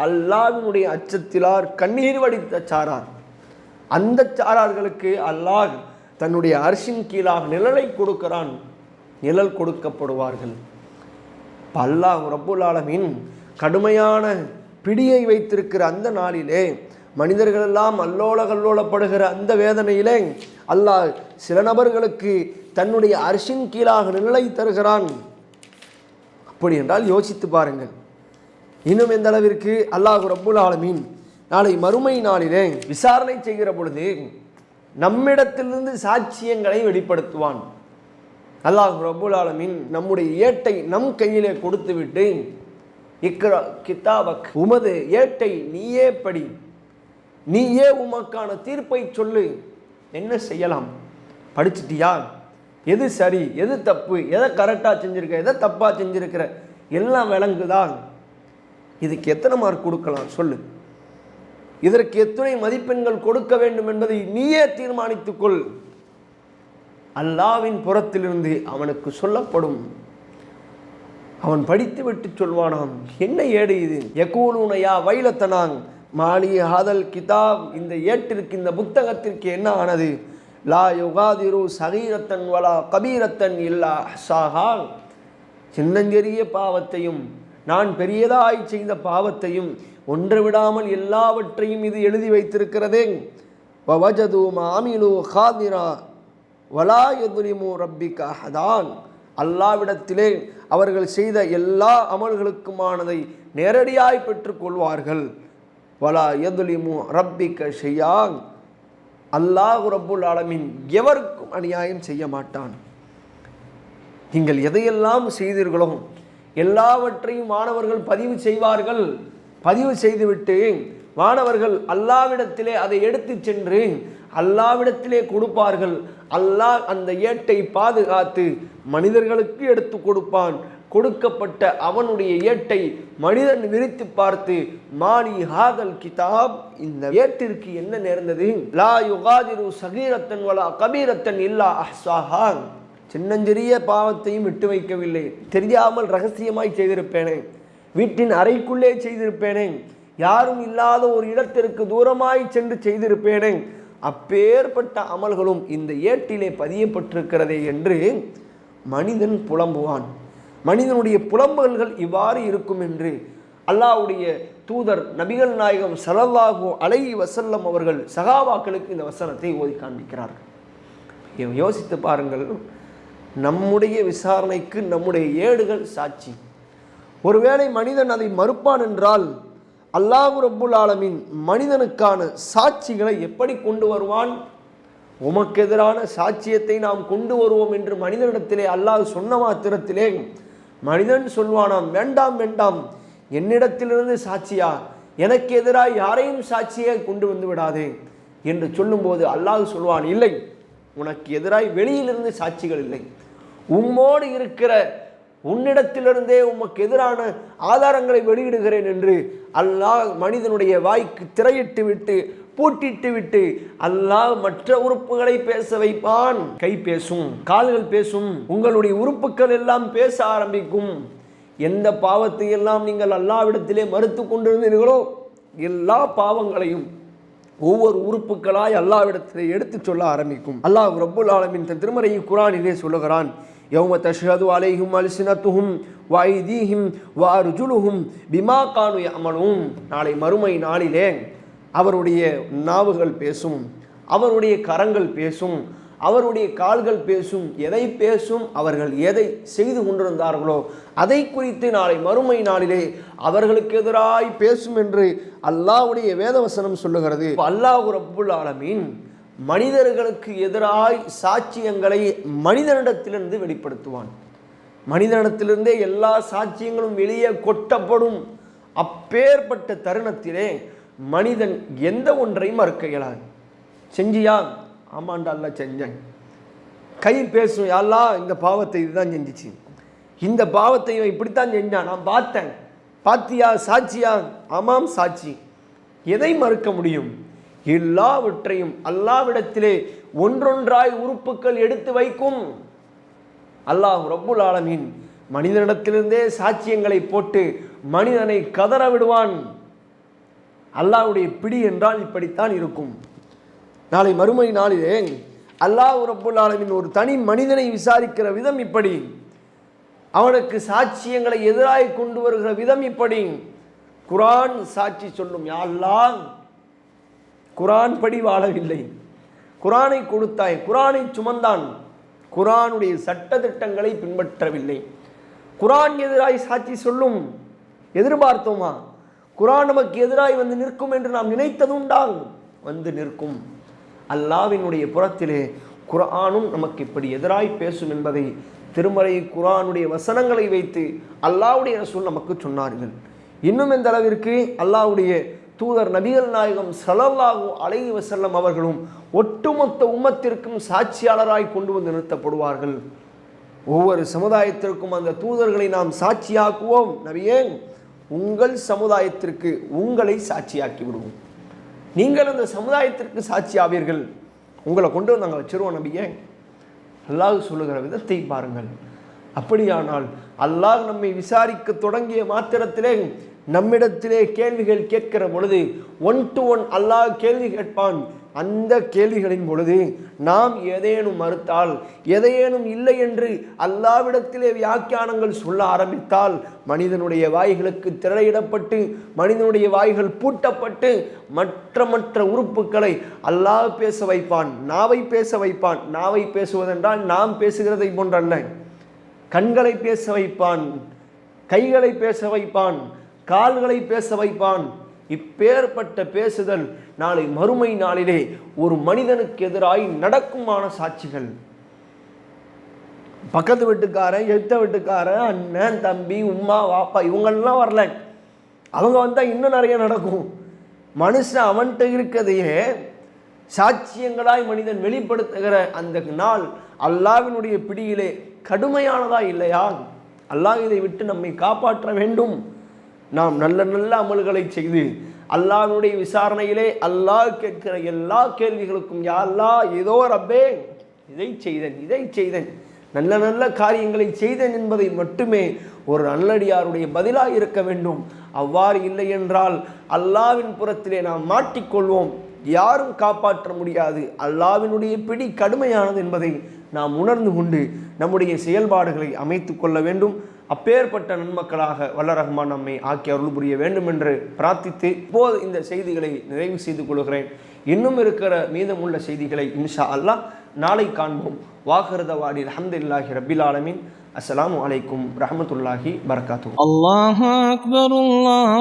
A: அல்லாஹ்வினுடைய அச்சத்திலார் கண்ணீர் வடித்த சாரார், அந்த சாரார்களுக்கு அல்லாஹ் தன்னுடைய அர்ஷின் கீழாக நிழலை கொடுக்கிறான், நிழல் கொடுக்கப்படுவார்கள். அல்லாஹ் ரப்புல் ஆலமீன் கடுமையான பிடியை வைத்திருக்கிற அந்த நாளிலே மனிதர்களெல்லாம் அல்லோல கல்லோலப்படுகிற அந்த வேதனையிலே அல்லாஹ் சில நபர்களுக்கு தன்னுடைய அர்ஷின் கீழாக நிழலை தருகிறான். அப்படி என்றால் யோசித்து பாருங்கள். இன்னும் எந்த அளவிற்கு அல்லாஹ் ரப்புல் ஆலமீன் நாளை மறுமை நாளிலே விசாரணை செய்கிற பொழுது நம்மிடத்திலிருந்து சாட்சியங்களை வெளிப்படுத்துவான். அல்லாஹ் ரப்புல் ஆலமீன் நம்முடைய ஏட்டை நம் கையிலே கொடுத்துவிட்டு, இக்ரா கிதாபக், உமது ஏட்டை நீயே படி, நீயே உமக்கான தீர்ப்பை சொல்லு. என்ன செய்யலாம்? படிச்சிட்டியா? எது சரி எது தப்பு, எதை கரெக்டாக செஞ்சிருக்க, எதை தப்பாக செஞ்சிருக்கிற, எல்லாம் விளங்குதான். இதுக்கு எத்தனை மார்க் கொடுக்கலாம் சொல்லு, இதற்கு எத்தனை மதிப்பெண்கள் கொடுக்க வேண்டும் என்பதை நீயே தீர்மானித்துக்கொள். அல்லாஹ்வின் புறத்திலிருந்து அவனுக்கு சொல்லப்படும். அவன் படித்து விட்டு சொல்வானாம், என்ன ஏடு இது? யகூலுனையா வைலத்தனாங் மாலி ஹாதல் கிதாப், இந்த ஏட்டிற்கு இந்த புத்தகத்திற்கு என்ன ஆனது? லா யுகாதிரு சகீரத்தன் வலா கபீரத்தன் இல்லா அஹ்சாஹா, சின்னஞ்செறிய பாவத்தையும் நான் பெரியதாய் செய்த பாவத்தையும் ஒன்று விடாமல் எல்லாவற்றையும் இது எழுதி வைத்திருக்கிறதே. வவஜது மாமிலு ஹாதிரா வலா யதுலிமு ரப்பிக அஹதான், அல்லாவிடத்திலே அவர்கள் செய்த எல்லா அமல்களுக்குமானதை நேரடியாய் பெற்றுக்கொள்வார்கள். வலா யதுலிமு ரப்பிக ஷையான், அல்லாஹ் ரப்புல் ஆலமீன் எவருக்கும் அநியாயம் செய்ய மாட்டான். நீங்கள் எதையெல்லாம் செய்தீர்களோ எல்லாவற்றையும் மாணவர்கள் பதிவு செய்வார்கள். பதிவு செய்துவிட்டு மாணவர்கள் அல்லாவிடத்திலே அதை எடுத்து சென்று அல்லாவிடத்திலே கொடுப்பார்கள். அல்லாஹ் அந்த ஏட்டை பாதுகாத்து மனிதர்களுக்கு எடுத்து கொடுப்பான். கொடுக்கப்பட்ட அவனுடைய ஏட்டை மனிதன் விரித்து பார்த்து, மாலி ஹாதல் கிதாப், இந்த ஏட்டிற்கு என்ன நேர்ந்தது? லா யுகாதிரு சகீரத்தன் வலா கபீரத்தன் இல்லா அஹ்சாஹா, சின்னஞ்சிறிய பாவத்தையும் விட்டு வைக்கவில்லை. தெரியாமல் ரகசியமாய் செய்திருப்பேனே, வீட்டின் அறைக்குள்ளே செய்திருப்பேனே, யாரும் இல்லாத ஒரு இடத்திற்கு தூரமாய் சென்று செய்திருப்பேனே, அப்பேற்பட்ட அமல்களும் இந்த ஏட்டிலே பதியப்பட்டிருக்கிறதே என்று மனிதன் புலம்புவான். மனிதனுடைய புலம்பல்கள் இவ்வாறு இருக்கும் என்று அல்லாஹ்வுடைய தூதர் நபிகள் நாயகம் ஸல்லல்லாஹு அலைஹி வஸல்லம் அவர்கள் சஹாபாக்களுக்கு இந்த வசனத்தை ஓதி காண்பிக்கிறார்கள். யோசித்து பாருங்கள், நம்முடைய விசாரணைக்கு நம்முடைய ஏடுகள் சாட்சி. ஒருவேளை மனிதன் அதை மறுப்பான் என்றால் அல்லாஹ் ரப்புல் ஆலமீன் மனிதனுக்கான சாட்சிகளை எப்படி கொண்டு வருவான்? உமக்கு எதிரான சாட்சியத்தை நாம் கொண்டு வருவோம் என்று மனிதனிடத்திலே அல்லாஹ் சொன்ன மாத்திரத்திலே மனிதன் சொல்வானாம், வேண்டாம் வேண்டாம், என்னிடத்திலிருந்து சாட்சியா, எனக்கு எதிராக யாரையும் சாட்சியை கொண்டு வந்து விடாதே என்று சொல்லும்போது அல்லாஹ் சொல்வான், இல்லை, உனக்கு எதிராய் வெளியிலிருந்து சாட்சிகள் இல்லை, உம்மோடு இருக்கிற உன்னிடத்திலிருந்தே உமக்கு எதிரான ஆதாரங்களை வெளியிடுகிறேன் என்று அல்லாஹ் மனிதனுடைய வாய்க்கு திரையிட்டு விட்டு பூட்டிட்டு விட்டு அல்லாஹ் மற்ற உறுப்புகளை பேச வைப்பான். கை பேசும், கால்கள் பேசும், உங்களுடைய உறுப்புகள் எல்லாம் பேச ஆரம்பிக்கும். எந்த பாவத்தை எல்லாம் நீங்கள் அல்லாஹ்விடத்திலே மறுத்து கொண்டிருந்தீர்களோ எல்லா பாவங்களையும் ஒவ்வொரு உறுப்புகளாய் அல்லாஹ்விடத்திலே எடுத்து சொல்ல ஆரம்பிக்கும். அல்லாஹ் ரப்புல் ஆலமீன் தன் திருமறை குர்ஆனிலே சொல்லுகிறான், யௌம தஷ்ஹது அலைஹிம் அல்சினத்துஹும் வ ஐதீஹிம் வ அர்ஜுலுஹும் பிமா கானு யஅமலூன். நாளை மறுமை நாளிலே அவருடைய நாவுகள் பேசும், அவருடைய கரங்கள் பேசும், அவருடைய கால்கள் பேசும். எதை பேசும்? அவர்கள் எதை செய்து கொண்டிருந்தார்களோ அதை குறித்து நாளை மறுமை நாளிலே அவர்களுக்கு எதிராய் பேசும் என்று அல்லாஹ்வுடைய வேதவசனம் சொல்லுகிறது. அல்லாஹ் ரப்புல் ஆலமீன் மனிதர்களுக்கு எதிராய் சாட்சியங்களை மனிதனிடத்திலிருந்து வெளிப்படுத்துவான். மனிதனிடத்திலிருந்தே எல்லா சாட்சியங்களும் வெளியே கொட்டப்படும். அப்பேற்பட்ட தருணத்திலே மனிதன் எந்த ஒன்றையும் மறுக்க இயலாது. செஞ்சியா? ஆமாண்டா, அல்ல செஞ்சேன். கை பேசும், யாரெல்லாம் இந்த பாவத்தை இதுதான் செஞ்சிச்சு, இந்த பாவத்தை இப்படித்தான் செஞ்சான், நான் பார்த்தேன், பாத்தியா, சாட்சியா? ஆமாம், சாட்சி. எதை மறுக்க முடியும்? எல்லாவற்றையும் அல்லாஹ்விடத்திலே ஒன்றொன்றாய் உறுப்புகள் எடுத்து வைக்கும். அல்லாஹ் ரப்புல் ஆலமீன் மனிதனிடத்திலிருந்தே சாட்சியங்களை போட்டு மனிதனை கதற விடுவான். அல்லாஹ்வுடைய பிடி என்றால் இப்படித்தான் இருக்கும். நாளை மறுமை நாளிலே அல்லாஹ் ரப்புல் ஆலமீன் ஒரு தனி மனிதனை விசாரிக்கிற விதம் இப்படி, அவனுக்கு சாட்சியங்களை எதிராய் கொண்டு வருகிற விதம் இப்படி. குர்ஆன் சாட்சி சொல்லும், யா அல்லாஹ், குர்ஆன் படி வாழவில்லை, குர்ஆனை கொடுத்தாய், குர்ஆனை சுமந்தான், குர்ஆனுடைய சட்ட திட்டங்களை பின்பற்றவில்லை. குர்ஆன் எதிராய் சாட்சி சொல்லும். எதிர்பார்த்தோமா? குர்ஆன் நமக்கு எதிராய் வந்து நிற்கும் என்று நாம் நினைத்ததுண்டால் வந்து நிற்கும். அல்லாஹ்வினுடைய புறத்திலே குர்ஆனும் நமக்கு இப்படி எதிராய் பேசும் என்பதை திருமறை குர்ஆனுடைய வசனங்களை வைத்து அல்லாஹ்வுடைய ரசூல் நமக்கு சொன்னார்கள். இன்னும் எந்த அளவிற்கு அல்லாஹ்வுடைய தூதர் நபிகள் நாயகம் ஸல்லல்லாஹு அலைஹி வஸல்லம் அவர்களும் ஒட்டுமொத்த உம்மத்திற்கும் சாட்சியாளராய் கொண்டு வந்து நிறுத்தப்படுவார்கள். ஒவ்வொரு சமுதாயத்திற்கும் அந்த தூதர்களை நாம் சாட்சியாக்குவோம். நபியே, உங்கள் சமுதாயத்திற்கு உங்களை சாட்சியாக்கி விடுவோம், நீங்கள் அந்த சமுதாயத்திற்கு சாட்சி ஆவீர்கள், உங்களை கொண்டு வந்து நாங்கள் வச்சிருவோம் நபியே. அல்லாஹ் சொல்லுகிற விதத்தை பாருங்கள். அப்படியானால் அல்லாஹ் நம்மை விசாரிக்க தொடங்கிய மாத்திரத்திலே நம்மிடத்திலே கேள்விகள் கேட்கிற பொழுது 1 to 1 அல்லாஹ் கேள்வி கேட்பான். அந்த கேள்விகளின் பொழுது நாம் ஏதேனும் மறுத்தால், எதையேனும் இல்லை என்று அல்லாஹ்விடத்திலே வியாக்கியானங்கள் சொல்ல ஆரம்பித்தால் மனிதனுடைய வாய்களுக்கு திரையிடப்பட்டு மனிதனுடைய வாய்கள் பூட்டப்பட்டு மற்ற உறுப்புகளை அல்லாஹ் பேச வைப்பான், நாவை பேச வைப்பான். நாவை பேசுவதென்றால் நாம் பேசுகிறதை போன்றல்ல, கண்களை பேச வைப்பான், கைகளை பேச வைப்பான், கால்களை பேச வைப்பான். இப்பேற்பட்ட பேசுதல் நாளை மறுமை நாளிலே ஒரு மனிதனுக்கு எதிராய் நடக்குமான சாட்சிகள். பக்கத்து வீட்டுக்காரன், எத்த வீட்டுக்காரன், அண்ணன், தம்பி, உம்மா, வாப்பா, இவங்கெல்லாம் வரல, அவங்க வந்தால் இன்னும் நிறைய நடக்கும். மனுஷன் அவன்கிட்ட இருக்கிறதையே சாட்சியங்களாய் மனிதன் வெளிப்படுத்துகிற அந்த நாள் அல்லாஹ்வினுடைய பிடியிலே கடுமையானதா இல்லையா? அல்லாஹ் இதை விட்டு நம்மை காப்பாற்ற வேண்டும். நாம் நல்ல நல்ல அமல்களை செய்து அல்லாஹ்வுடைய விசாரணையிலே அல்லாஹ் கேட்கிற எல்லா கேள்விகளுக்கும் யா அல்லாஹ், ஏதோ ரப்பே, இதை செய்தேன், நல்ல நல்ல காரியங்களை செய்தேன் என்பதை மட்டுமே ஒரு நல்லடியாருடைய பதிலாக இருக்க வேண்டும். அவ்வாறு இல்லை என்றால் அல்லாஹ்வின் புறத்திலே நாம் மாட்டிக்கொள்வோம், யாரும் காப்பாற்ற முடியாது. அல்லாஹ்வினுடைய பிடி கடுமையானது என்பதை நாம் உணர்ந்து கொண்டு நம்முடைய செயல்பாடுகளை அமைத்து கொள்ள வேண்டும். அப்பேற்பட்ட நன்மக்களாக வல்ல ரஹ்மான் நம்மை ஆக்கி அருள் புரிய வேண்டும் என்று பிரார்த்தித்து இப்போது இந்த செய்திகளை நிறைவு செய்து கொள்கிறேன். இன்னும் இருக்கிற மீதமுள்ள செய்திகளை இன்ஷா அல்லாஹ் நாளை காண்போம். வாஹிருதவானி அல்ஹம்துலில்லாஹி ரப்பில் ஆலமீன். அஸ்ஸலாமு அலைக்கும் ரஹ்மத்துல்லாஹி பரகாத்துஹு.
B: அல்லாஹு அக்பர். அல்லாஹ்